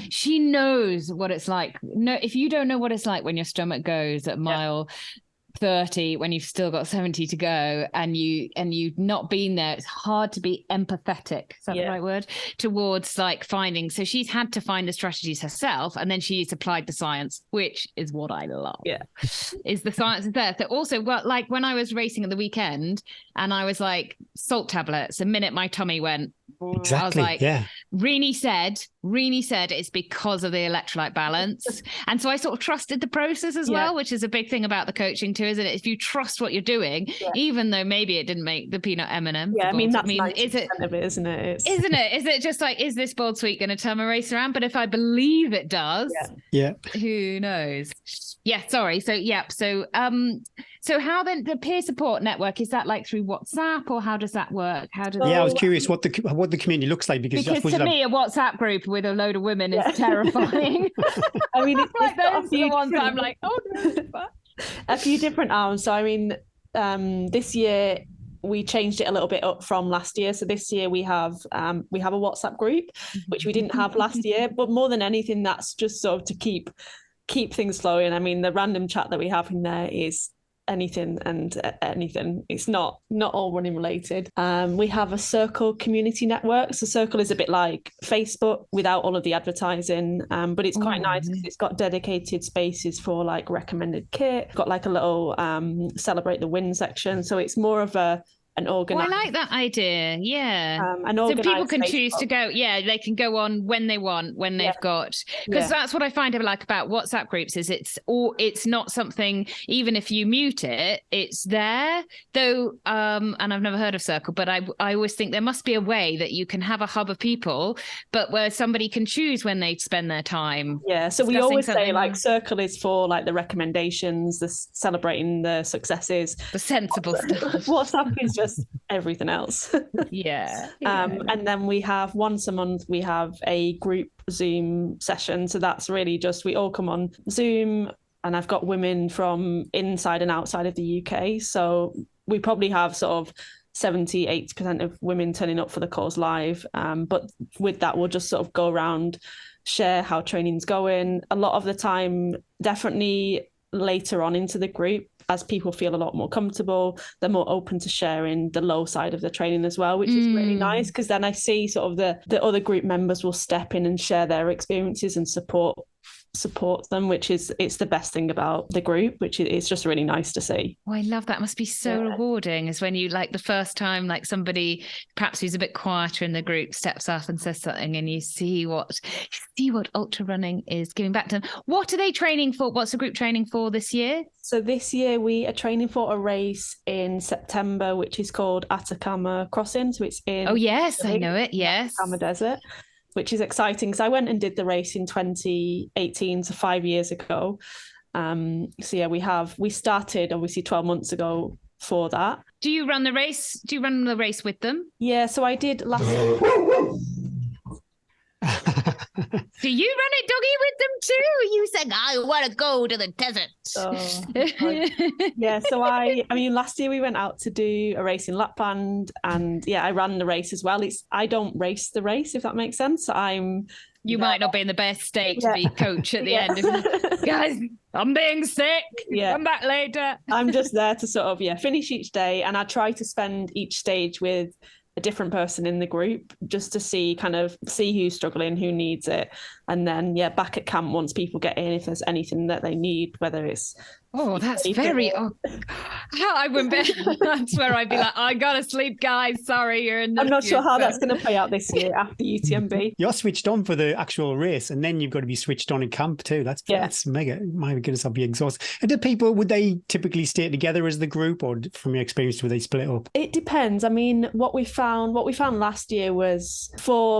she knows what it's like. No, if you don't know what it's like when your stomach goes at mile 30 when you've still got 70 to go, and you've not been there. It's hard to be empathetic, is that the right word, towards like finding. So she's had to find the strategies herself, and then she's applied the science, which is what I love. Is the science is there. So also, like when I was racing at the weekend and I was like, salt tablets, the minute my tummy went, Exactly. I was like, Rini said it's because of the electrolyte balance. And so I sort of trusted the process as well, which is a big thing about the coaching too, isn't it? If you trust what you're doing, even though maybe it didn't make the peanut M&M. Yeah, I mean, that's 90% of it, isn't it? Isn't it? Is it just like, is this bold sweet going to turn my race around? But if I believe it does, who knows? Yeah, sorry. So how then the peer support network, is that like through WhatsApp, or how does that work? I was curious what the community looks like, because to me a WhatsApp group with a load of women is terrifying. I mean, it's like those are the ones I'm like, oh no. A few different arms. So I mean, this year we changed it a little bit up from last year. So this year we have a WhatsApp group, which we didn't have last year. But more than anything, that's just sort of to keep things flowing. I mean, the random chat that we have in there is anything and anything. It's not all running related. We have a Circle community network. So Circle is a bit like Facebook without all of the advertising, but it's quite nice because it's got dedicated spaces for like recommended kit, got like a little celebrate the win section. So it's more of an organized. I like that idea. Yeah. So people can choose to go. Yeah, they can go on when they want, when they've got. Because that's what I find like about WhatsApp groups is it's not something. Even if you mute it, it's there. Though, and I've never heard of Circle, but I always think there must be a way that you can have a hub of people, but where somebody can choose when they spend their time. Yeah. So we always say like Circle is for like the recommendations, the celebrating the successes, the sensible stuff. WhatsApp is just everything else. And then we have once a month we have a group Zoom session. So that's really just we all come on Zoom, and I've got women from inside and outside of the UK. So we probably have sort of 70-80% of women turning up for the course live. But with that, we'll just sort of go around, share how training's going. A lot of the time, definitely later on into the group, as people feel a lot more comfortable, they're more open to sharing the low side of the training as well, which is really nice, because then I see sort of the other group members will step in and share their experiences and support them, which is it's the best thing about the group, which is just really nice to see. I love that. It must be so rewarding, is when you like the first time like somebody perhaps who's a bit quieter in the group steps up and says something, and you see what ultra running is giving back to them. What are they training for? What's the group training for this year? So this year we are training for a race in September, which is called Atacama Crossing. So it's in I know it. Atacama Desert, which is exciting because I went and did the race in 2018, so 5 years ago. We started obviously 12 months ago for that. Do you run the race? Do you run the race with them? Yeah, so I did last. Do you run it, doggy, with them too? You said, I want to go to the desert. So I mean, last year we went out to do a race in Lapland, and I ran the race as well. I don't race the race, if that makes sense. You might not be in the best state to be coach at the end. Guys, I'm being sick. Come back later. I'm just there to sort of, finish each day. And I try to spend each stage with a different person in the group, just to see who's struggling, who needs it. And then, back at camp, once people get in, if there's anything that they need, whether it's... Oh, that's very... I wouldn't be... That's where I'd be like, I gotta sleep, guys. Sorry, you're in the... I'm not sure how that's going to play out this year after UTMB. You're switched on for the actual race, and then you've got to be switched on in camp too. That's mega. My goodness, I'll be exhausted. And would they typically stay together as the group, or from your experience, would they split up? It depends. I mean, what we found last year was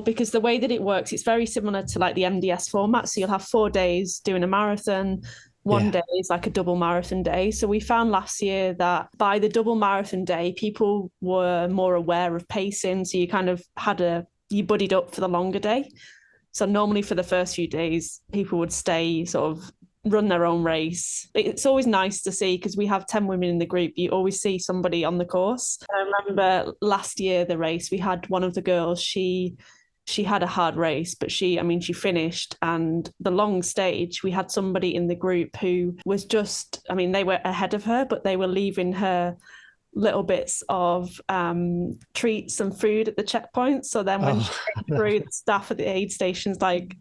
because the way that it works, it's very similar to like the MDS format. So you'll have 4 days doing a marathon. One day is like a double marathon day. So we found last year that by the double marathon day, people were more aware of pacing. So you kind of you buddied up for the longer day. So normally for the first few days, people would stay sort of run their own race. It's always nice to see, because we have 10 women in the group. You always see somebody on the course. I remember last year, the race, we had one of the girls, she she had a hard race, but she finished. And the long stage, we had somebody in the group who was just, they were ahead of her, but they were leaving her little bits of treats and food at the checkpoint. So then when she came through, the staff at the aid stations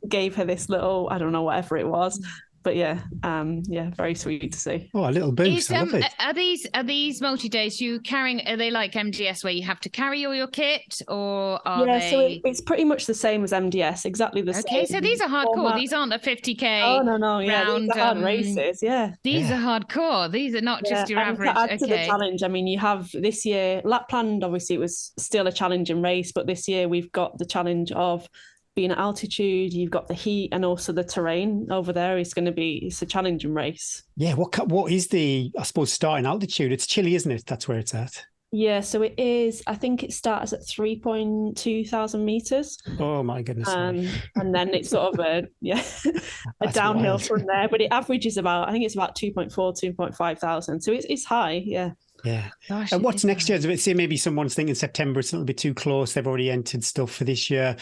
gave her this little, I don't know, whatever it was. But very sweet to see. Oh, a little boost. I love it. Are these multi-days are they like MDS where you have to carry all your kit, or are they? So it's pretty much the same as MDS, exactly the same. Okay, so these are hardcore. Format. These aren't a 50k. Oh no, yeah, round, these are hard races. Yeah, these are hardcore. These are not just your average. To add to the challenge, you have this year Lapland. Obviously, it was still a challenging race, but this year we've got the challenge of being at altitude, you've got the heat, and also the terrain over there is going to be, it's a challenging race. Yeah, what is the, I suppose, starting altitude? It's Chile, isn't it? That's where it's at. Yeah, so it is, I think it starts at 3.2 thousand meters. Oh my goodness. And then it's sort of a downhill wild. From there, but it averages about, I think it's about 2.5 thousand. So it's high, yeah. Yeah. Gosh, and what's next year? Say maybe someone's thinking September, it's a little bit too close. They've already entered stuff for this year.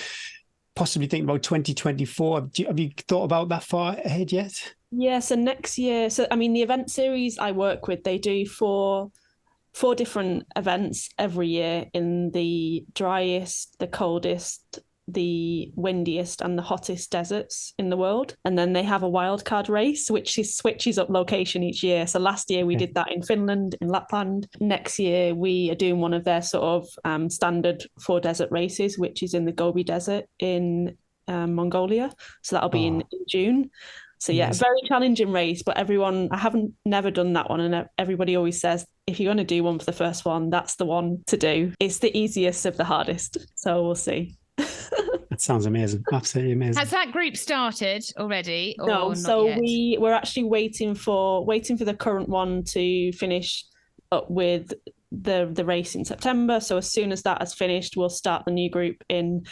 Possibly thinking about 2024. Have you thought about that far ahead yet? Yeah, so next year, the event series I work with, they do four different events every year in the driest, the coldest, the windiest and the hottest deserts in the world. And then they have a wildcard race, which switches up location each year. So last year we did that in Finland, in Lapland. Next year we are doing one of their sort of standard 4 desert races, which is in the Gobi Desert in Mongolia. So that'll be in June. So yeah, very challenging race, but I haven't never done that one. And everybody always says, if you're going to do one for the first one, that's the one to do. It's the easiest of the hardest. So we'll see. That sounds amazing. Absolutely amazing. Has that group started already? Or no, not so yet? we're actually waiting for the current one to finish up with the race in September. So as soon as that has finished, we'll start the new group in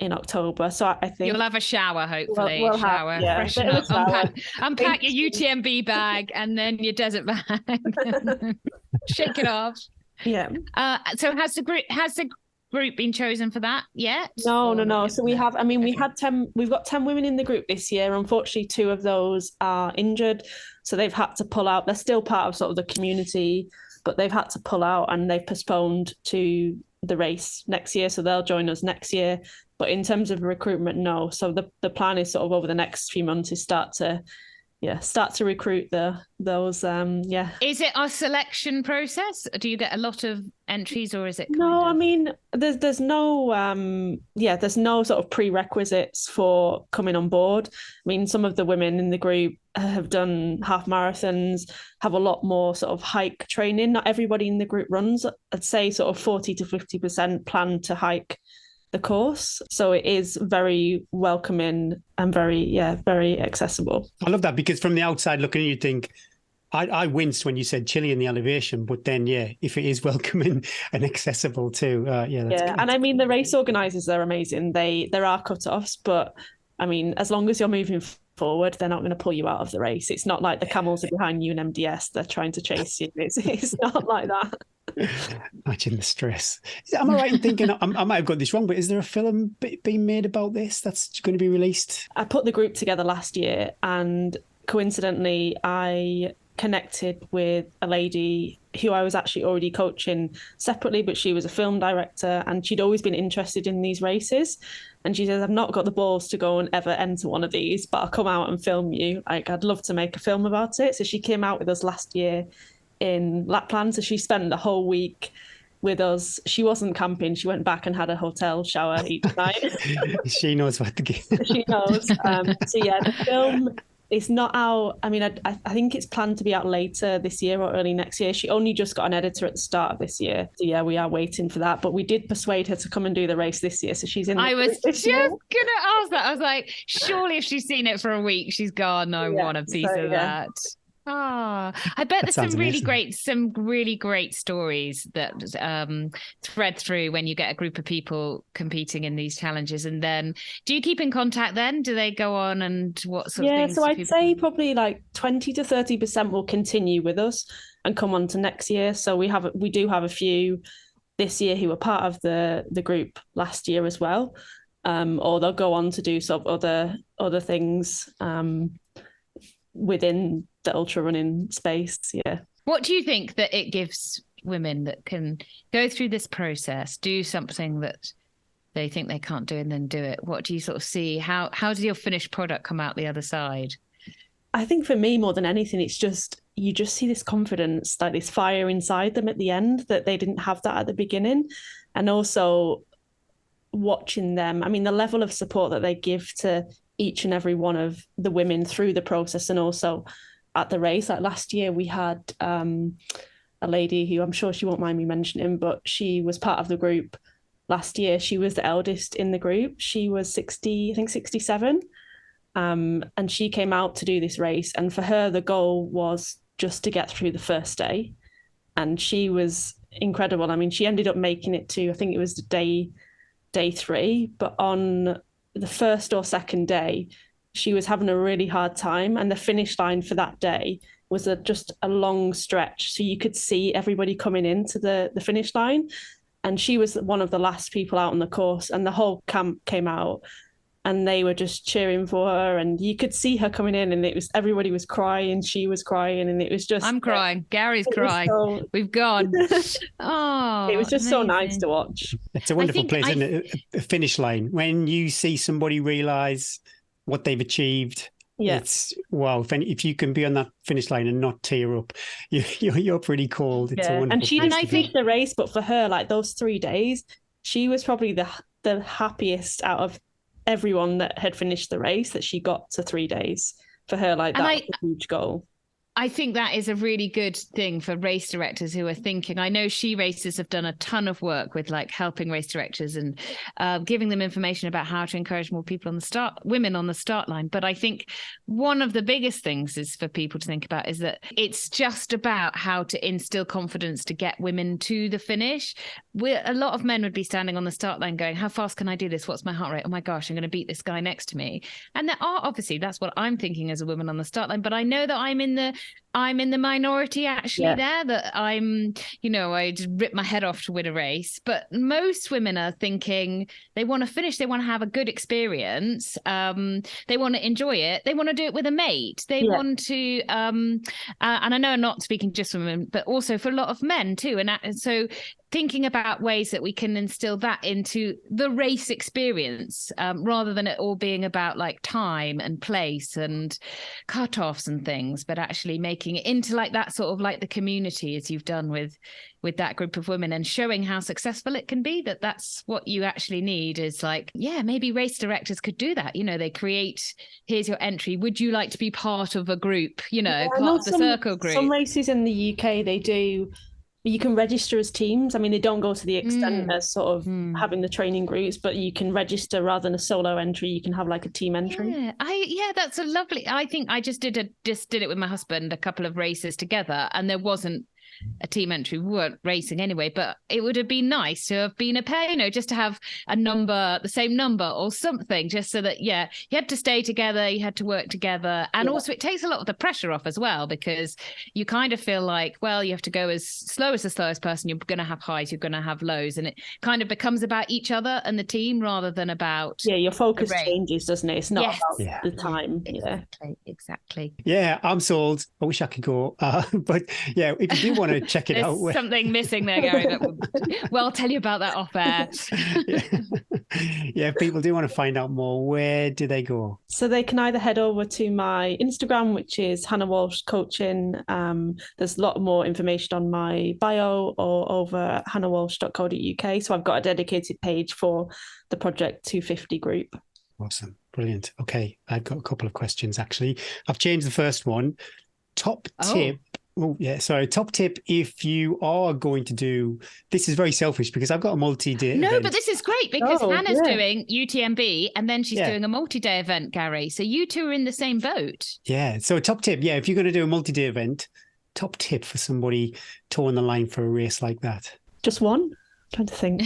October. So I think you'll have a shower, hopefully. We'll shower, freshen up, unpack your UTMB bag and then your desert bag. Shake it off. Yeah. So has the group been chosen for that yet? No. So we have, we've got 10 women in the group this year. Unfortunately, 2 of those are injured. So they've had to pull out. They're still part of sort of the community, but they've had to pull out and they've postponed to the race next year. So they'll join us next year. But in terms of recruitment, no. So the plan is sort of over the next few months is start to recruit those. Is it a selection process? Do you get a lot of entries, or is it there's no sort of prerequisites for coming on board. Some of the women in the group have done half marathons, have a lot more sort of hike training. Not everybody in the group runs. I'd say sort of 40 to 50% plan to hike the course. So it is very welcoming and very accessible. I love that, because from the outside looking, you think, I winced when you said chilly in the elevation, but then, if it is welcoming and accessible too. That's good. And the race organisers are amazing. There are cut-offs, but as long as you're moving forward, they're not going to pull you out of the race. It's not like the camels are behind you in MDS. They're trying to chase you. It's not like that. Imagine the stress. Am I right in thinking, I might have got this wrong, but is there a film being made about this that's going to be released? I put the group together last year, and coincidentally, I connected with a lady who I was actually already coaching separately, but she was a film director and she'd always been interested in these races. And she says, I've not got the balls to go and ever enter one of these, but I'll come out and film you. I'd love to make a film about it. So she came out with us last year in Lapland. So she spent the whole week with us. She wasn't camping. She went back and had a hotel shower each night. She knows what to give. She knows. The film is not out. I think it's planned to be out later this year or early next year. She only just got an editor at the start of this year. So we are waiting for that. But we did persuade her to come and do the race this year. So she's in. I was just going to ask that. I was like, surely if she's seen it for a week, she's gone, I want a piece of that. I bet there's some really great stories that thread through when you get a group of people competing in these challenges. And then, do you keep in contact then? Do they go on, and what sort of things? So I'd say probably like 20 to 30% will continue with us and come on to next year. So we do have a few this year who were part of the group last year as well. or they'll go on to do sort of other things within the ultra running space. Yeah. What do you think that it gives women that can go through this process, do something that they think they can't do and then do it? What do you sort of see? How does your finished product come out the other side? I think for me, more than anything, it's just, you just see this confidence, like this fire inside them at the end that they didn't have that at the beginning. And also watching them, I mean, the level of support that they give to each and every one of the women through the process and also at the race. Like last year we had a lady who, I'm sure she won't mind me mentioning, but she was part of the group last year. She was the eldest in the group. She was 60, I think 67. And she came out to do this race. And for her, the goal was just to get through the first day. And she was incredible. I mean, she ended up making it to, I think it was day 3, but on the first or second day, she was having a really hard time. And the finish line for that day was just a long stretch. So you could see everybody coming into the finish line. And she was one of the last people out on the course, and the whole camp came out and they were just cheering for her. And you could see her coming in, and everybody was crying. She was crying, and it was just... I'm crying. Gary's crying. We've gone. Oh, it was just amazing. so nice to watch. It's a wonderful place, isn't it? A finish line. When you see somebody realise what they've achieved, it's wow. If you can be on that finish line and not tear up, you're pretty cold. It's a wonderful and she place didn't finish the race, but for her, like those 3 days, she was probably the happiest out of everyone that had finished the race, that she got to 3 days. For her, like that was a huge goal. I think that is a really good thing for race directors who are thinking. I know She Races have done a ton of work with like helping race directors and giving them information about how to encourage more people women on the start line. But I think one of the biggest things is for people to think about is that it's just about how to instill confidence to get women to the finish. A lot of men would be standing on the start line going, how fast can I do this? What's my heart rate? Oh my gosh, I'm going to beat this guy next to me. And there are, obviously, that's what I'm thinking as a woman on the start line. But I know that I'm in the minority actually there, that I'd rip my head off to win a race. But most women are thinking they want to finish, they want to have a good experience, they want to enjoy it, they want to do it with a mate, they want to and I know I'm not speaking just for women, but also for a lot of men too. And so thinking about ways that we can instill that into the race experience, rather than it all being about like time and place and cutoffs and things, but actually making it into like that sort of like the community, as you've done with that group of women, and showing how successful it can be. That's what you actually need, is like, maybe race directors could do that. They create, here's your entry. Would you like to be part of a group, part of the circle group? Some races in the UK, they do... You can register as teams. I mean, they don't go to the extent as sort of having the training groups, but you can register rather than a solo entry. You can have like a team entry. That's a lovely. I think I just did it with my husband, a couple of races together, and there wasn't a team entry. We weren't racing anyway, but it would have been nice to have been a pair, just to have a number, the same number or something, just so that, you had to stay together, you had to work together. And also it takes a lot of the pressure off as well, because you kind of feel like, well, you have to go as slow as the slowest person. You're going to have highs, you're going to have lows. And it kind of becomes about each other and the team rather than about... Yeah, your focus changes, doesn't it? It's not about the time. Exactly. Yeah, I'm sold. I wish I could go. But if you do want to check it out. There's something missing there, Gary. Well, I'll tell you about that off air. If people do want to find out more, where do they go? So they can either head over to my Instagram, which is Hannah Walsh Coaching. There's a lot more information on my bio, or over at hannahwalsh.co.uk. So I've got a dedicated page for the Project 250 group. Awesome. Brilliant. Okay. I've got a couple of questions, actually. I've changed the first one. Top tip. Top tip if you are going to do... This is very selfish because I've got a multi-day event. But this is great because Hannah's doing UTMB and then she's doing a multi-day event, Gary. So you two are in the same boat. Yeah. So top tip, if you're going to do a multi-day event, top tip for somebody toeing the line for a race like that. Just one? I'm trying to think.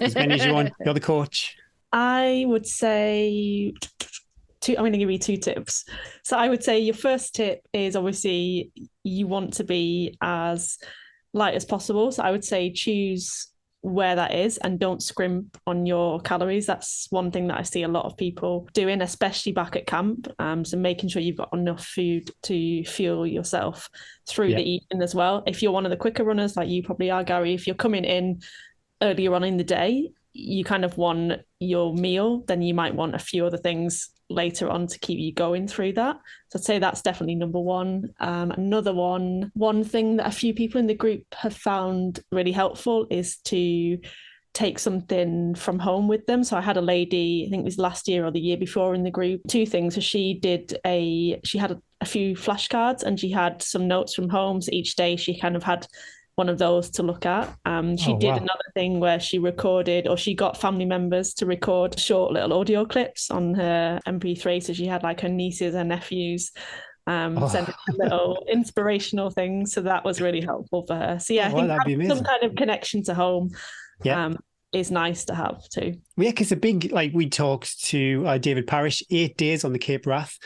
As many as you want. You're the coach. I would say... I'm going to give you 2 tips. So I would say your first tip is obviously you want to be as light as possible. So I would say choose where that is and don't scrimp on your calories. That's one thing that I see a lot of people doing, especially back at camp. So making sure you've got enough food to fuel yourself through the evening as well. If you're one of the quicker runners, like you probably are, Gary, if you're coming in earlier on in the day, you kind of want your meal, then you might want a few other things later on to keep you going through that. So I'd say that's definitely number one. Another one thing that a few people in the group have found really helpful is to take something from home with them. So I had a lady, I think it was last year or the year before in the group, two things. So she had a few flashcards and she had some notes from home. So each day she kind of had one of those to look at. She did another thing where she recorded, or she got family members to record short little audio clips on her MP3. So she had like her nieces and nephews send little inspirational things. So that was really helpful for her. So I think some kind of connection to home is nice to have too. Yeah, because we talked to David Parrish, 8 days on the Cape Wrath.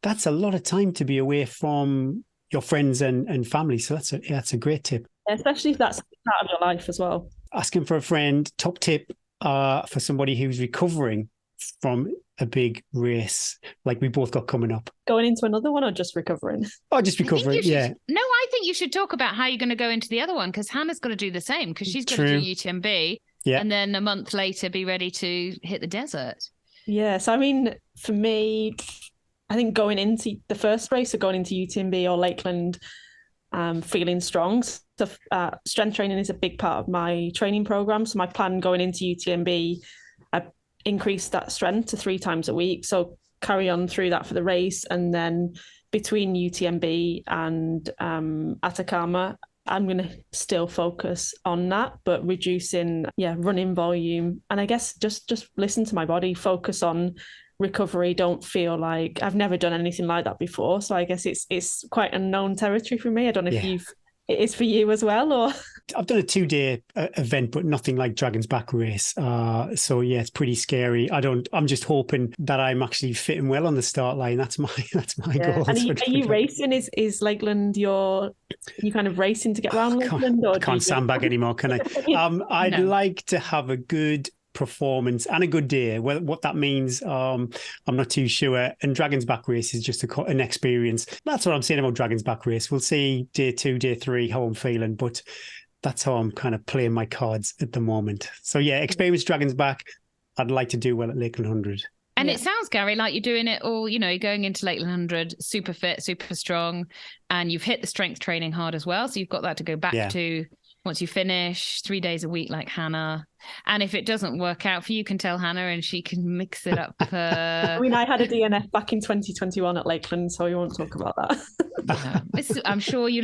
That's a lot of time to be away from your friends and family. So that's a great tip. Especially if that's part of your life as well. Asking for a friend, top tip for somebody who's recovering from a big race like we both got coming up. Going into another one or just recovering? Oh, just recovering, yeah. No, I think you should talk about how you're going to go into the other one, because Hannah's got to do the same, because she's got to do UTMB and then a month later be ready to hit the desert. Yeah, so I mean, for me, I think going into the first race or going into UTMB or Lakeland feeling strong. So strength training is a big part of my training program. So my plan going into UTMB, I increased that strength to 3 times a week. So carry on through that for the race. And then between UTMB and Atacama, I'm going to still focus on that, but reducing, running volume. And I guess just listen to my body, focus on recovery. Don't feel like I've never done anything like that before. So I guess it's quite unknown territory for me. I don't know if it is for you as well, or I've done a 2-day event, but nothing like Dragon's Back race. So yeah, it's pretty scary. I'm just hoping that I'm actually fitting well on the start line. That's my goal. And are you racing? Is Lakeland you kind of racing to get around Lakeland? Or I can't sandbag anymore, can I? I'd like to have a good performance and a good day. Well, what that means, I'm not too sure. And Dragon's Back race is just an experience. That's what I'm saying about Dragon's Back race. We'll see day 2, day 3 how I'm feeling, but that's how I'm kind of playing my cards at the moment. So yeah, experience Dragon's Back. I'd like to do well at Lakeland 100. And it sounds, Gary, like you're doing it all, you're going into Lakeland 100, super fit, super strong, and you've hit the strength training hard as well. So you've got that to go back to once you finish, 3 days a week like Hannah. And if it doesn't work out for you, you can tell Hannah and she can mix it up. I mean, I had a DNF back in 2021 at Lakeland, so we won't talk about that. I'm sure we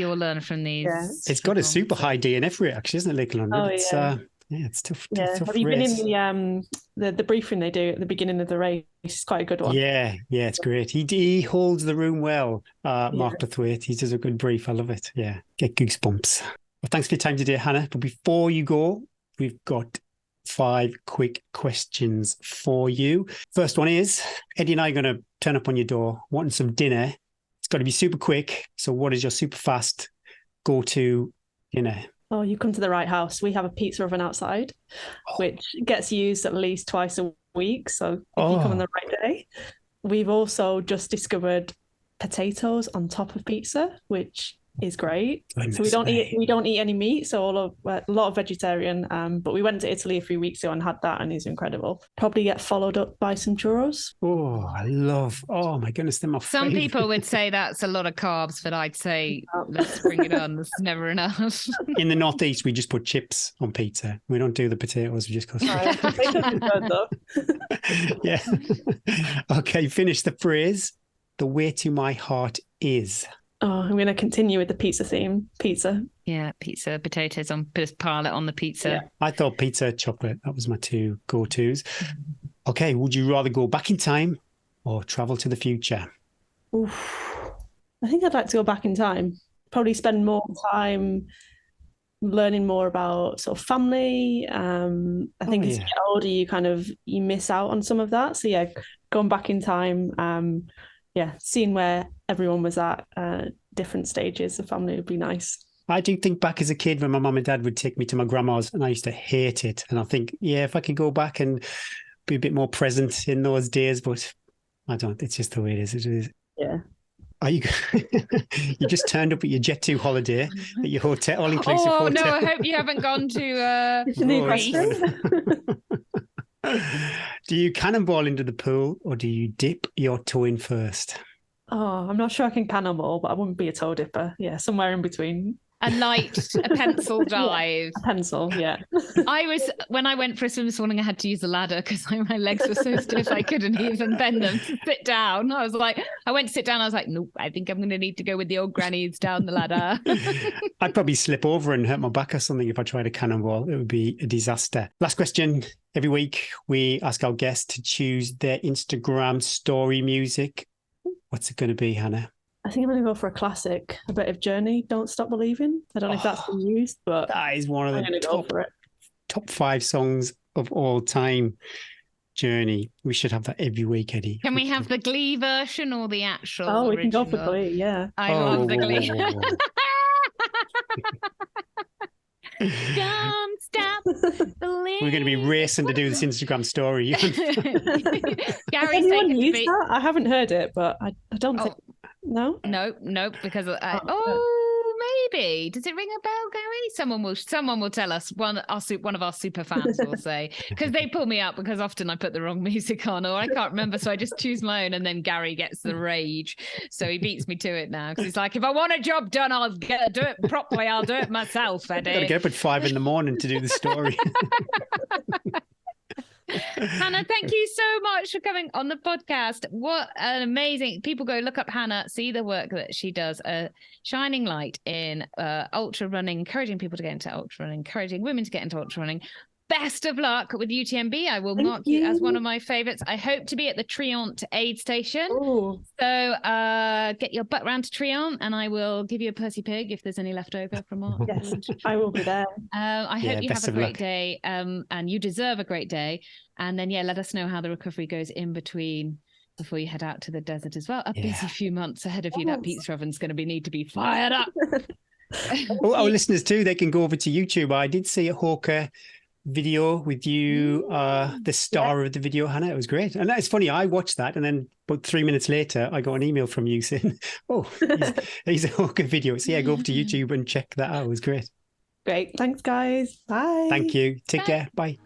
all learn from these. Yeah. It's got a super high DNF rate, actually, isn't it, Lakeland 100? It's tough. Have you been in the briefing they do at the beginning of the race? It's quite a good one. Yeah, it's great. He holds the room well, Mark Brathwaite. He does a good brief. I love it. Yeah, get goosebumps. Well, thanks for your time today, Hannah. But before you go, we've got 5 quick questions for you. First one is, Eddie and I are going to turn up on your door wanting some dinner. It's got to be super quick. So what is your super fast go-to dinner? Oh, you come to the right house. We have a pizza oven outside, which gets used at least twice a week. So if you come on the right day. We've also just discovered potatoes on top of pizza, which is great. So we don't eat any meat, so a lot of vegetarian. But we went to Italy a few weeks ago and had that, and it's incredible. Probably get followed up by some churros. Oh my goodness, they're my Some favorite. people would say that's a lot of carbs, but I'd say let's bring it on. It's never enough. In the Northeast, we just put chips on pizza. We don't do the potatoes. We just go. Yeah. Okay, finish the phrase. The way to my heart is. Oh, I'm going to continue with the pizza theme. Pizza. Yeah, pizza, potatoes on, just pile it on the pizza. Yeah. I thought pizza, chocolate. That was my 2 go-tos. Okay, would you rather go back in time or travel to the future? Oof. I think I'd like to go back in time. Probably spend more time learning more about sort of family. I think as you get older, you miss out on some of that. So yeah, going back in time, seeing where everyone was at different stages of family would be nice. I do think back as a kid when my mum and dad would take me to my grandma's and I used to hate it. And I think, yeah, if I could go back and be a bit more present in those days, but I don't. It's just the way it is. It is. Yeah. Are you? You just turned up at your Jet2 holiday at your hotel, all-inclusive Oh hotel. no, I hope you haven't gone to It's a new Greece. question. Do you cannonball into the pool or do you dip your toe in first? Oh, I'm not sure I can cannonball, but I wouldn't be a toe dipper. Yeah, somewhere in between. A pencil dive. A pencil, yeah. When I went for a swim this morning, I had to use a ladder because my legs were so stiff I couldn't even bend them to sit down. I went to sit down. I was like, nope, I think I'm going to need to go with the old grannies down the ladder. I'd probably slip over and hurt my back or something if I tried a cannonball. It would be a disaster. Last question. Every week, we ask our guests to choose their Instagram story music. What's it going to be, Hannah? I think I'm going to go for a classic, a bit of Journey, Don't Stop Believing. I don't know if that's been used, but that is one of I'm the going to go for it. top 5 songs of all time. Journey. We should have that every week, Eddie. Can we have the Glee version or the actual Oh, we original? can go for Glee, yeah. I love the Glee. whoa. Don't stop believing. We're going to be racing to do this Instagram story. Gary's Anyone taken use that? I haven't heard it, but I don't think... No? No, because maybe. Does it ring a bell, Gary? Someone will tell us. One of our super fans will say, because they pull me up because often I put the wrong music on or I can't remember, so I just choose my own, and then Gary gets the rage, so he beats me to it now because he's like, if I want a job done, I'll do it properly. I'll do it myself. Got to get up at 5 a.m. to do the story. Hannah, thank you so much for coming on the podcast. What an amazing... People go look up Hannah, see the work that she does, a shining light in ultra running, encouraging people to get into ultra running, encouraging women to get into ultra running. Best of luck with UTMB. I will mark you as one of my favorites. I hope to be at the Triant aid station. Ooh. So get your butt round to Triant and I will give you a Percy Pig if there's any left over from our... Yes, I will be there. I hope you have a great day and you deserve a great day. And then, let us know how the recovery goes in between before you head out to the desert as well. A busy few months ahead of you. That pizza oven's going to need to be fired up. Our listeners too, they can go over to YouTube. I did see a Hawker video with you, the star of the video, Hannah. It was great. And it's funny, I watched that and then about 3 minutes later, I got an email from you saying, he's a Hawker video. So go over to YouTube and check that out. It was great. Great. Thanks, guys. Bye. Thank you. Take care. Bye.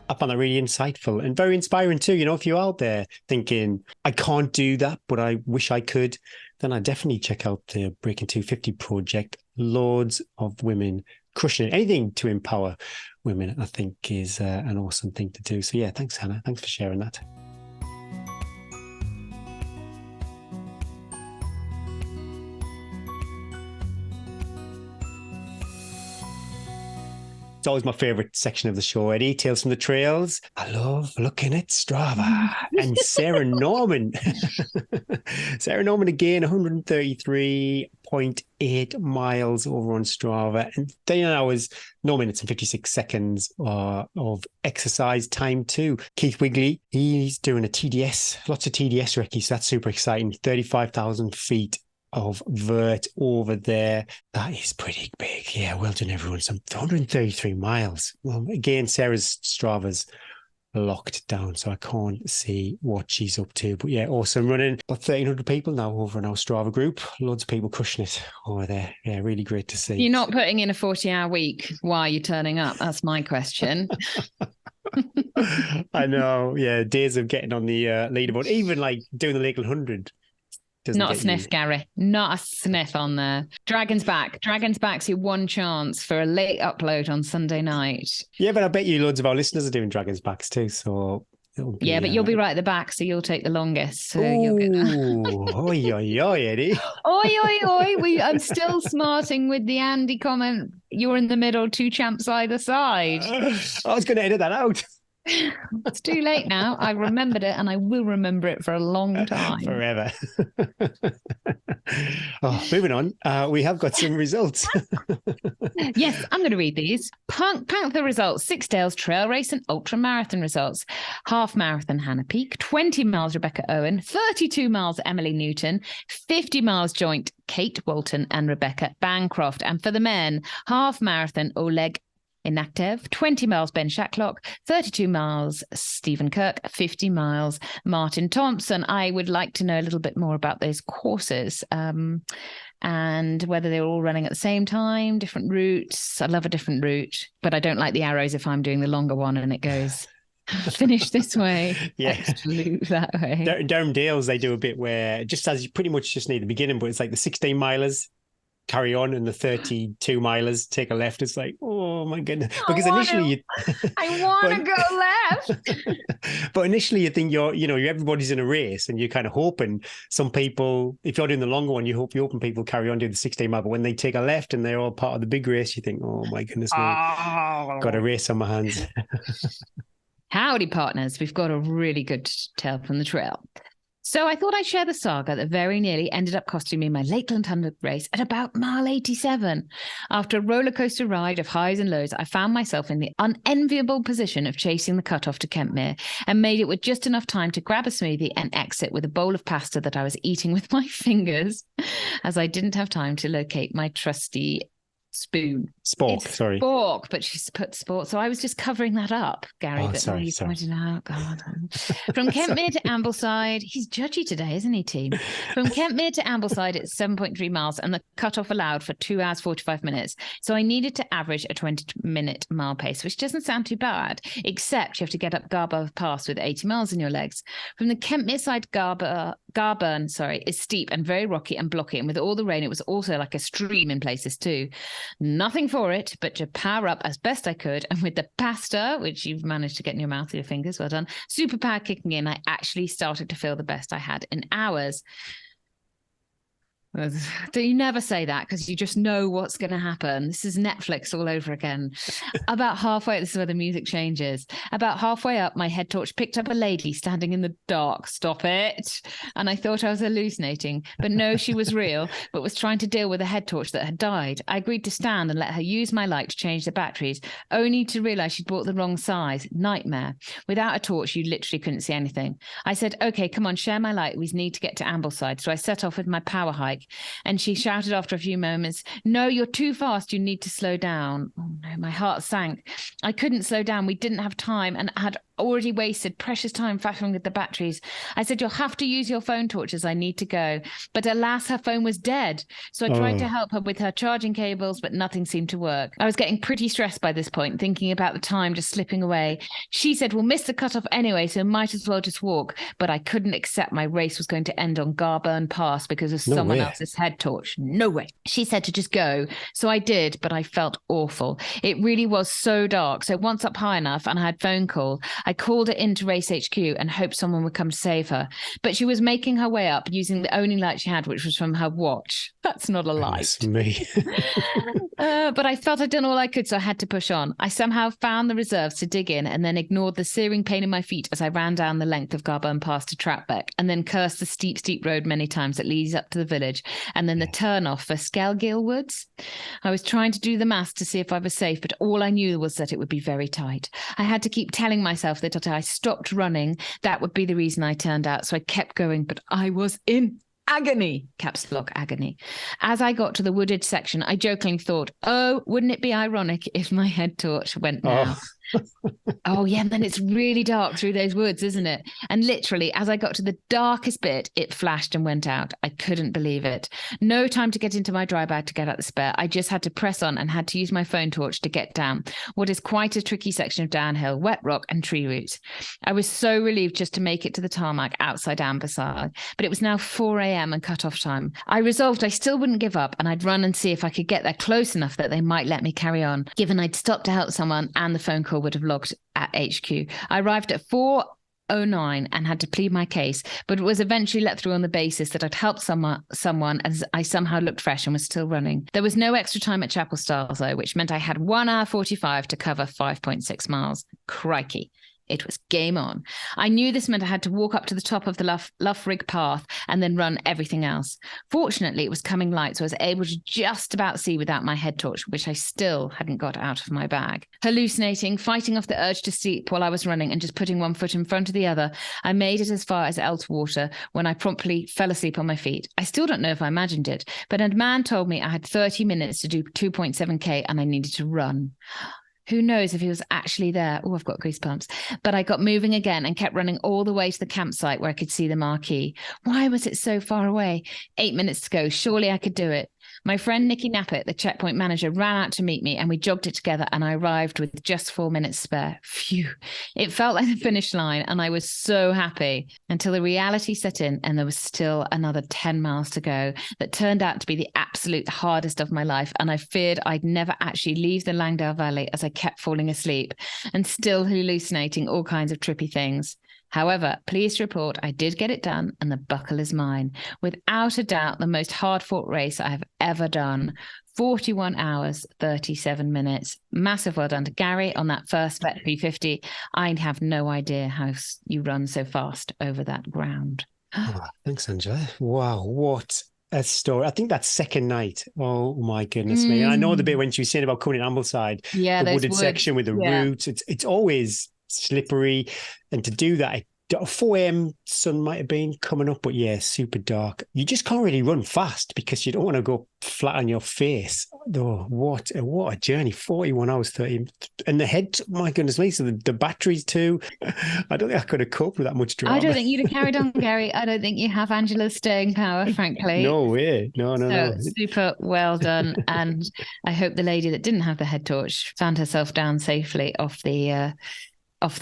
I found that really insightful and very inspiring too. If you're out there thinking, I can't do that, but I wish I could, then I definitely check out the Breaking 250 project. Loads of women crushing it. Anything to empower women, I think, is an awesome thing to do. So thanks, Hannah. Thanks for sharing that. It's always my favourite section of the show, Eddie. Tales from the Trails. I love looking at Strava. And Sarah Norman. Sarah Norman again, 133.8 miles over on Strava. And 39 hours, 9 minutes and 56 seconds of exercise time too. Keith Wigley, he's doing a TDS, lots of TDS recce. So that's super exciting. 35,000 feet of vert over there. That is pretty big. Yeah, well done, everyone. Some 133 miles. Well, again, Sarah's Strava's locked down, so I can't see what she's up to. But awesome running. About 1,300 people now over in our Strava group. Loads of people crushing it over there. Yeah, really great to see. You're not putting in a 40-hour week. Why are you turning up? That's my question. I know. Yeah, days of getting on the leaderboard, even like doing the Lakeland 100. Not a sniff, Gary. Not a sniff on there. Dragon's Back. Dragon's Back's your one chance for a late upload on Sunday night. Yeah, but I bet you loads of our listeners are doing Dragon's Backs too. So be, but you'll be right at the back, so you'll take the longest. So you'll get oi, oi, oi, Eddie. Oi, oi, oi. I'm still smarting with the Andy comment. You're in the middle, 2 champs either side. I was going to edit that out. It's too late now. I remembered it and I will remember it for a long time. Forever. Oh, moving on. We have got some results. Yes, I'm going to read these. Panther results, Sixdales Trail Race and Ultramarathon results. Half Marathon Hannah Peak, 20 miles Rebecca Owen, 32 miles Emily Newton, 50 miles joint Kate Walton and Rebecca Bancroft. And for the men, Half Marathon Oleg Inactive, 20 miles Ben Shacklock, 32 miles Stephen Kirk, 50 miles Martin Thompson. I would like to know a little bit more about those courses and whether they're all running at the same time, different routes. I love a different route, but I don't like the arrows if I'm doing the longer one and it goes finish this way, extra loop that way. Durham Dales, they do a bit where just as you pretty much just need the beginning, but it's like the 16 milers carry on and the 32 milers take a left. It's like, oh my goodness. Because initially I want to go left. But initially you think everybody's in a race and you're kind of hoping some people, if you're doing the longer one, you're hoping people carry on doing the 16 mile. But when they take a left and they're all part of the big race, you think, oh my goodness, got a race on my hands. Howdy, partners. We've got a really good tale from the trail. So I thought I'd share the saga that very nearly ended up costing me my Lakeland 100 race at about mile 87. After a roller coaster ride of highs and lows, I found myself in the unenviable position of chasing the cutoff to Kentmere and made it with just enough time to grab a smoothie and exit with a bowl of pasta that I was eating with my fingers, as I didn't have time to locate my trusty spoon. Spork, but she's put sport. So I was just covering that up, Gary. You pointed out. God. From Kentmere to Ambleside, he's judgy today, isn't he, team? From Kentmere to Ambleside, it's 7.3 miles, and the cutoff allowed for 2 hours 45 minutes. So I needed to average a 20-minute mile pace, which doesn't sound too bad, except you have to get up Garburn Pass with 80 miles in your legs. From the Kentmere side, Garburn, is steep and very rocky and blocky, and with all the rain, it was also like a stream in places too. Nothing for it but to power up as best I could, and with the pasta, which you've managed to get in your mouth with your fingers, well done, superpower kicking in, I actually started to feel the best I had in hours. You never say that because you just know what's going to happen. This is Netflix all over again. About halfway, this is where the music changes. About halfway up, my head torch picked up a lady standing in the dark. Stop it. And I thought I was hallucinating. But no, she was real, but was trying to deal with a head torch that had died. I agreed to stand and let her use my light to change the batteries, only to realize she'd bought the wrong size. Nightmare. Without a torch, you literally couldn't see anything. I said, okay, come on, share my light. We need to get to Ambleside. So I set off with my power hike. And she shouted after a few moments, no, you're too fast. You need to slow down. Oh no, my heart sank. I couldn't slow down. We didn't have time and had already wasted precious time faffing with the batteries. I said, you'll have to use your phone torches. I need to go. But alas, her phone was dead. So I tried to help her with her charging cables, but nothing seemed to work. I was getting pretty stressed by this point, thinking about the time just slipping away. She said, we'll miss the cutoff anyway, so might as well just walk. But I couldn't accept my race was going to end on Garburn Pass because of someone else's head torch. No way. She said to just go. So I did, but I felt awful. It really was so dark. So once up high enough and I had phone call, I called her into Race HQ and hoped someone would come to save her. But she was making her way up using the only light she had, which was from her watch. That's not a light. That's me. But I felt I'd done all I could, so I had to push on. I somehow found the reserves to dig in and then ignored the searing pain in my feet as I ran down the length of Garburn Pass to Trapbeck, and then cursed the steep, steep road many times that leads up to the village, and then the turn off for Skelgill Woods. I was trying to do the maths to see if I was safe, but all I knew was that it would be very tight. I had to keep telling myself that if I stopped running, that would be the reason I turned out. So I kept going, but I was in agony, caps lock agony. As I got to the wooded section, I jokingly thought, oh, wouldn't it be ironic if my head torch went now? Oh, yeah, and then it's really dark through those woods, isn't it? And literally, as I got to the darkest bit, it flashed and went out. I couldn't believe it. No time to get into my dry bag to get out the spare. I just had to press on and had to use my phone torch to get down what is quite a tricky section of downhill, wet rock and tree roots. I was so relieved just to make it to the tarmac outside Ambleside, but it was now 4 a.m. and cut-off time. I resolved I still wouldn't give up, and I'd run and see if I could get there close enough that they might let me carry on, given I'd stopped to help someone and the phone call would have logged at HQ. I arrived at 4:09 and had to plead my case, but was eventually let through on the basis that I'd helped someone as I somehow looked fresh and was still running. There was no extra time at Chapel Styles though, which meant I had 1 hour 45 to cover 5.6 miles. Crikey. It was game on. I knew this meant I had to walk up to the top of the Loughrig path and then run everything else. Fortunately, it was coming light, so I was able to just about see without my head torch, which I still hadn't got out of my bag. Hallucinating, fighting off the urge to sleep while I was running and just putting one foot in front of the other, I made it as far as Eltwater when I promptly fell asleep on my feet. I still don't know if I imagined it, but a man told me I had 30 minutes to do 2.7k and I needed to run. Who knows if he was actually there? Oh, I've got goosebumps. But I got moving again and kept running all the way to the campsite where I could see the marquee. Why was it so far away? 8 minutes to go. Surely I could do it. My friend Nikki Knappett, the checkpoint manager, ran out to meet me and we jogged it together and I arrived with just 4 minutes spare. Phew. It felt like the finish line and I was so happy until the reality set in and there was still another 10 miles to go that turned out to be the absolute hardest of my life, and I feared I'd never actually leave the Langdale Valley as I kept falling asleep and still hallucinating all kinds of trippy things. However, pleased to report I did get it done and the buckle is mine. Without a doubt, the most hard-fought race I have ever done. 41 hours, 37 minutes. Massive well done to Gary on that first Vet 350. I have no idea how you run so fast over that ground. Oh, thanks, Angela. Wow, what a story. I think that second night. Oh my goodness me. And I know the bit when she was saying about coming in Ambleside, the wooded section with the roots. It's always slippery. And to do that, 4 a.m. sun might have been coming up, but yeah, super dark. You just can't really run fast because you don't want to go flat on your face. Oh, what a journey. 41 hours, 30. And the head, my goodness me, so the batteries too. I don't think I could have coped with that much drama. I don't think you'd have carried on, Gary. I don't think you have Angela's staying power, frankly. No way. No. Super well done. And I hope the lady that didn't have the head torch found herself down safely off the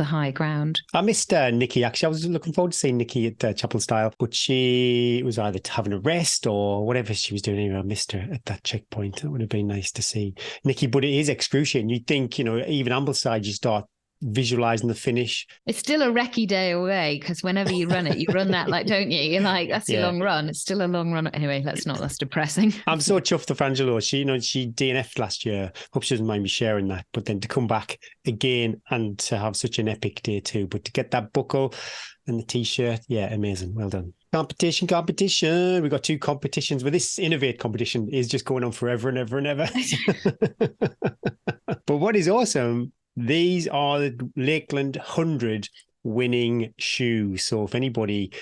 high ground. I missed Nikki, actually. I was looking forward to seeing Nikki at Chapel Style, but she was either having a rest or whatever she was doing. Anyway, I missed her at that checkpoint. That would have been nice to see Nikki, but it is excruciating. You'd think, even Ambleside, you start visualizing the finish. It's still a recce day away because whenever you run it, you run that don't you? You're like, that's a long run. It's still a long run. Anyway, that's depressing. I'm so chuffed for Angelo. She DNF'd last year. Hope she doesn't mind me sharing that. But then to come back again and to have such an epic day too. But to get that buckle and the t-shirt, yeah, amazing. Well done. Competition. We got 2 competitions, but this Innovate competition is just going on forever and ever and ever. But what is awesome, these are the Lakeland 100 winning shoes. So if anybody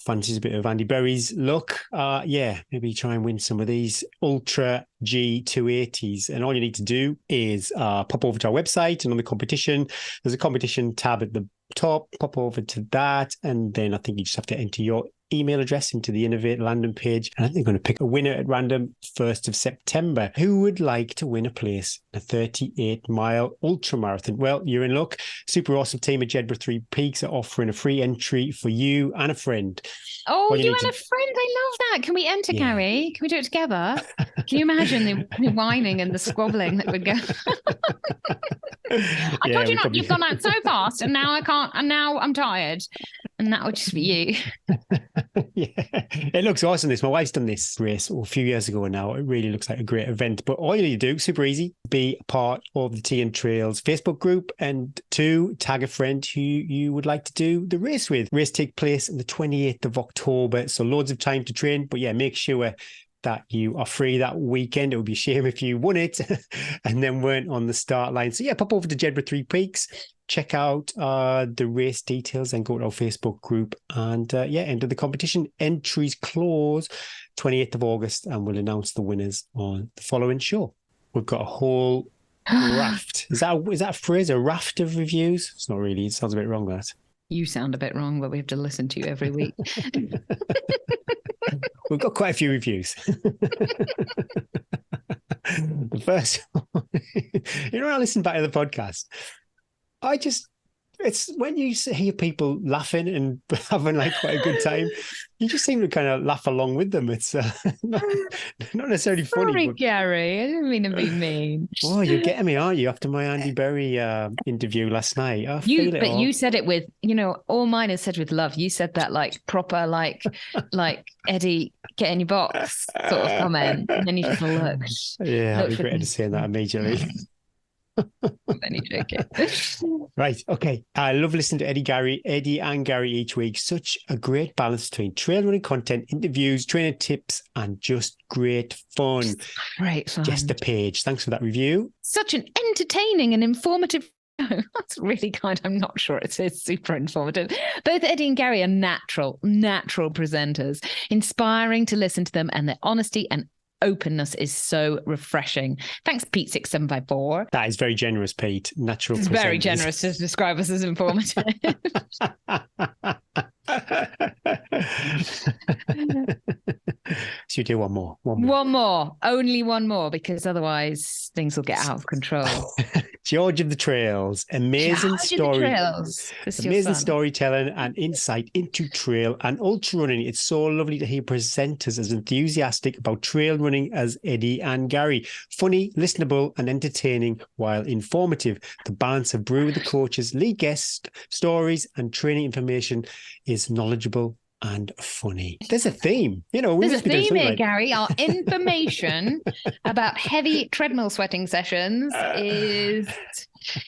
fancies a bit of Andy Berry's look, maybe try and win some of these Ultra G 280s. And all you need to do is pop over to our website, and on the competition, there's a competition tab at the top. Pop over to that, and then I think you just have to enter your email address into the Innovate landing page. And I think they're going to pick a winner at random 1st of September. Who would like to win a place in a 38-mile ultramarathon? Well, you're in luck. Super awesome team at Jedburgh Three Peaks are offering a free entry for you and a friend. Oh, you and a friend. I love that. Can we enter, Gary? Can we do it together? Can you imagine the whining and the squabbling that would go? I told you not. You've gone out so fast, and now I can't. And now I'm tired, and that would just be you. Yeah, it looks awesome. My wife's done this race a few years ago now. It really looks like a great event. But all you need to do, super easy, be a part of the Teddington Trails Facebook group, and 2, tag a friend who you would like to do the race with. Race take place on the 28th of October, so loads of time to train. But yeah, make sure that you are free that weekend. It would be a shame if you won it and then weren't on the start line. So yeah, pop over to Jedburgh Three Peaks, check out the race details, and go to our Facebook group and enter the competition. Entries close 28th of August, and we'll announce the winners on the following show. We've got a whole raft. Is that a phrase? A raft of reviews? It's not really. It sounds a bit wrong, that. You sound a bit wrong, but we have to listen to you every week. We've got quite a few reviews. The first one, when I listen back to the podcast, it's when you hear people laughing and having quite a good time, you just seem to kind of laugh along with them. It's not necessarily funny. Sorry, Gary. I didn't mean to be mean. Oh, you're getting me, aren't you? After my Andy Berry interview last night, you said it with, all mine is said with love. You said that proper, like Eddie, get in your box sort of comment, and then you just looked. Yeah, I regretted saying that immediately. I'm only joking. Right. Okay. I love listening to Eddie and Gary each week. Such a great balance between trail running content, interviews, training tips, and just great fun. Great fun. Just a page. Thanks for that review. Such an entertaining and informative. That's really kind. I'm not sure it's super informative. Both Eddie and Gary are natural presenters, inspiring to listen to them, and their honesty and openness is so refreshing. Thanks, Pete6754. That is very generous, Pete. Natural. It's very generous to describe us as informative. So you do one more. Only one more, because otherwise things will get out of control. George of the Trails, amazing storytelling and insight into trail and ultra running. It's so lovely to hear presenters as enthusiastic about trail running as Eddie and Gary. Funny, listenable, and entertaining while informative. The balance of Brew with the Coaches, lead guest stories, and training information is knowledgeable and funny. There's a theme, There's a theme here, Gary. Our information about heavy treadmill sweating sessions is,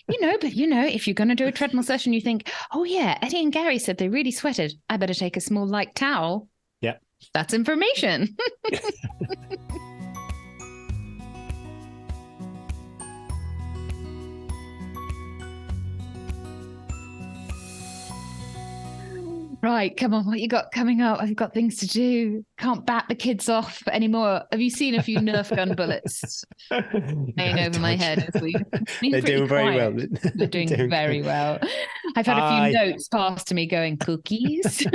if you're going to do a treadmill session, you think, oh yeah, Eddie and Gary said they really sweated. I better take a small light towel. Yeah. That's information. Right, come on, what you got coming up? I've got things to do. Can't bat the kids off anymore. Have you seen a few Nerf gun bullets hanging over my head? They're doing very well. They're doing very well. I've had a few notes passed to me going, cookies.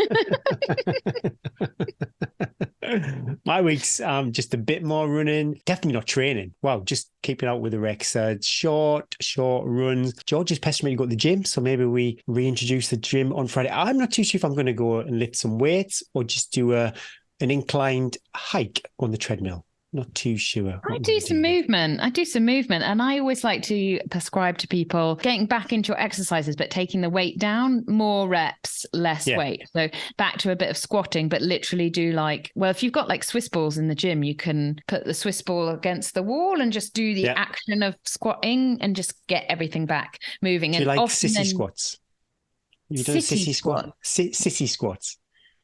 My week's just a bit more running. Definitely not training. Well, just keeping out with the Rex. Short runs. George is pestering me to go to the gym, so maybe we reintroduce the gym on Friday. I'm not too sure if I'm going to go and lift some weights or just do an inclined hike on the treadmill. Not too sure. I do some movement, and I always like to prescribe to people getting back into your exercises, but taking the weight down, more reps, less weight. So back to a bit of squatting, but literally do if you've got like Swiss balls in the gym, you can put the Swiss ball against the wall and just do the action of squatting and just get everything back moving. Do you like sissy squats? You don't sissy squat? Sissy squats.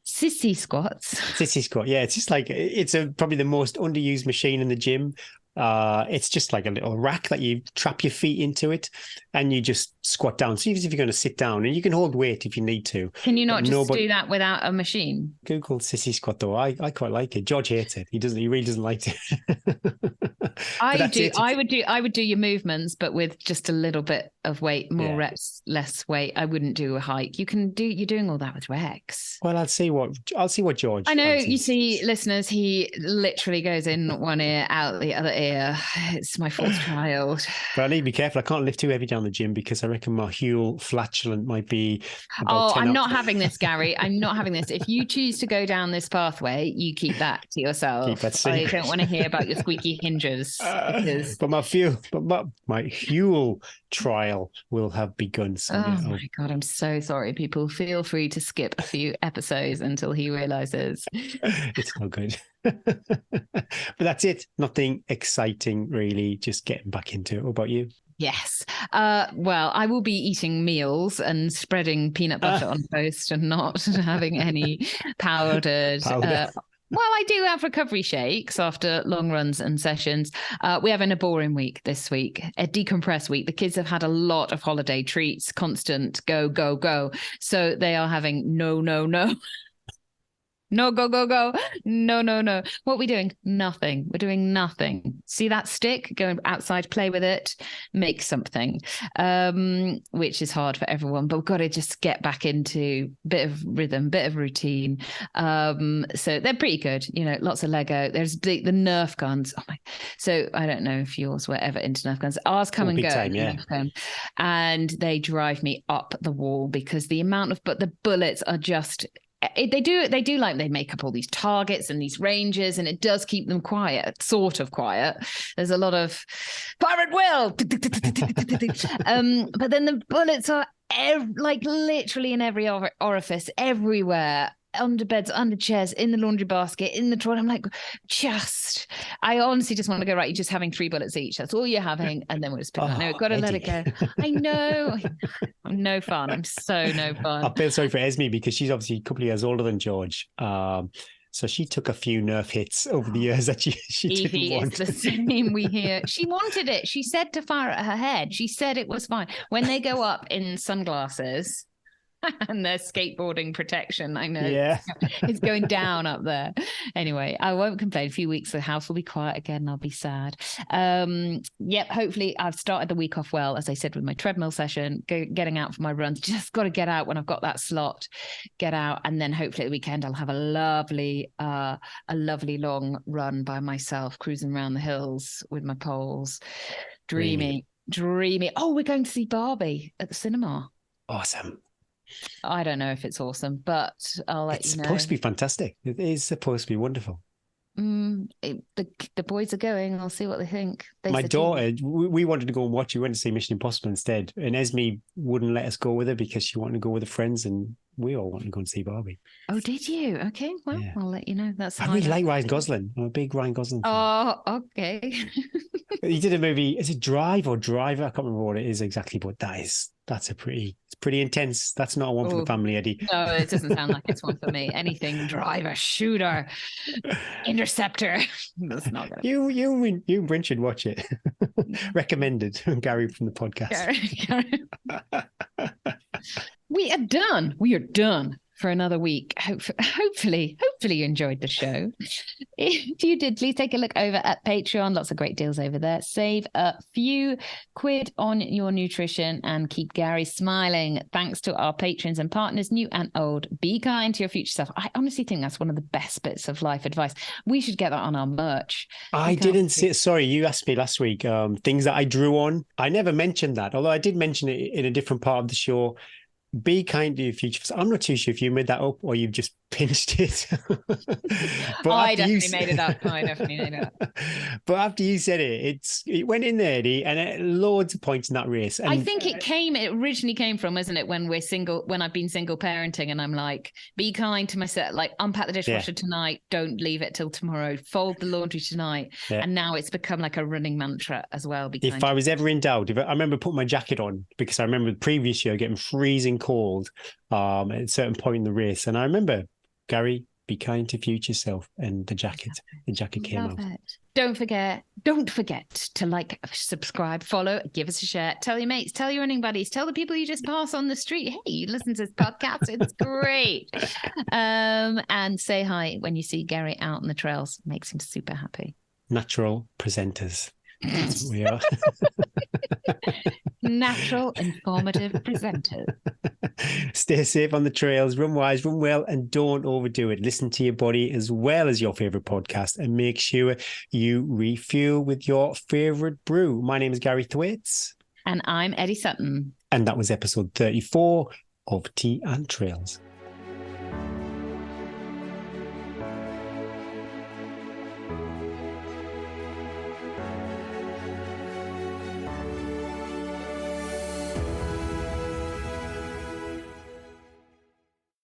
Sissy squats. Sissy squat. Yeah, it's just it's probably the most underused machine in the gym. It's just like a little rack that you trap your feet into it and you just squat down. So even if you're going to sit down, and you can hold weight if you need to. Can you not do that without a machine? Google sissy squat though. I quite like it. George hates it. He really doesn't like it. I would do your movements, but with just a little bit of weight, more reps, less weight. I wouldn't do a hike. You're doing all that with Rex. Well, I'll see what George. I know, you see, listeners, he literally goes in one ear, out the other ear. It's my fourth child. But I need to be careful. I can't lift too heavy down the gym because I reckon my Huel flatulent might be about 10 I'm not having this, Gary. I'm not having this. If you choose to go down this pathway, you keep that to yourself. Keep that secret. I don't want to hear about your squeaky hinges. But my Huel trial will have begun. So my God, I'm so sorry. People, feel free to skip a few episodes until he realizes. It's not good. But that's it. Nothing exciting, really. Just getting back into it. What about you? Yes. Well, I will be eating meals and spreading peanut butter on toast and not having any powdered. Well, I do have recovery shakes after long runs and sessions. We're having a boring week this week, a decompress week. The kids have had a lot of holiday treats, constant go, go, go. So they are having no. No, go, go, go. No. What are we doing? Nothing. We're doing nothing. See that stick? Go outside, play with it, make something, which is hard for everyone. But we've got to just get back into a bit of rhythm, bit of routine. So they're pretty good. Lots of Lego. There's the Nerf guns. Oh my! So I don't know if yours were ever into Nerf guns. Ours come and go. Time, yeah. And they drive me up the wall because the bullets are just... They make up all these targets and these ranges, and it does keep them quiet, sort of quiet. There's a lot of Pirate Will, but then the bullets are literally in every orifice, everywhere. under beds, under chairs, in the laundry basket, in the toilet. I'm like, I honestly just want to go, right, you're just having 3 bullets each. That's all you're having. And then we'll just pick that. No, got to let it go. I know. I'm no fun. I'm so no fun. I feel sorry for Esme because she's obviously a couple of years older than George. So she took a few nerve hits over the years that she Evie didn't want. is the same we hear. She wanted it. She said to fire at her head. She said it was fine. When they go up in sunglasses and their skateboarding protection, I know it's going down up there. Anyway, I won't complain. A few weeks, the house will be quiet again and I'll be sad. Hopefully I've started the week off well, as I said, with my treadmill session, getting out for my runs. Just got to get out when I've got that slot, get out. And then hopefully at the weekend, I'll have a lovely long run by myself, cruising around the hills with my poles. Dreamy. Oh, we're going to see Barbie at the cinema. Awesome. I don't know if it's awesome, but I'll let you know. It's supposed to be fantastic. It is supposed to be wonderful. The boys are going. I'll see what they think. My daughter, we wanted to go and watch it. We went to see Mission Impossible instead. And Esme wouldn't let us go with her because she wanted to go with her friends. And we all wanted to go and see Barbie. Oh, did you? Okay. Well, yeah. I'll let you know. I really like Ryan Gosling. I'm a big Ryan Gosling fan. Oh, okay. He did a movie. Is it Drive or Driver? I can't remember what it is exactly, but that's pretty intense. That's not one for the family, Eddie. No, it doesn't sound like it's one for me. Anything driver, shooter, interceptor. That's not gonna... You and Brent should watch it. Recommended. Gary from the podcast. Gary. We are done. We are done for another week. Hopefully you enjoyed the show. If you did, please take a look over at Patreon. Lots of great deals over there. Save a few quid on your nutrition and keep Gary smiling. Thanks to our patrons and partners, new and old. Be kind to your future self. I honestly think that's one of the best bits of life advice. We should get that on our merch. I didn't see it. Sorry, you asked me last week, things that I drew on. I never mentioned that, although I did mention it in a different part of the show. Be kind to your future. I'm not too sure if you made that up or you've just pinched it. But I definitely made it up. But after you said it, it went in there, Eddie, and it loads of points in that race. And I think it originally came from, isn't it, when I've been single parenting and I'm like, be kind to myself, like unpack the dishwasher tonight, don't leave it till tomorrow, fold the laundry tonight. Yeah. And now it's become like a running mantra as well. If I was ever in doubt, I remember putting my jacket on because I remember the previous year getting freezing cold at a certain point in the race. And I remember, Gary, be kind to future self, and the jacket came out. Don't forget to like, subscribe, follow, give us a share, tell your mates, tell your running buddies, tell the people you just pass on the street, hey, you listen to this podcast, it's great. And say hi when you see Gary out on the trails. Makes him super happy. Natural presenters. That's what we are. Natural, informative presenters. Stay safe on the trails, run wise, run well, and don't overdo it. Listen to your body as well as your favorite podcast, and make sure you refuel with your favorite brew. My name is Gary Thwaites. And I'm Eddie Sutton. And that was episode 34 of Tea and Trails.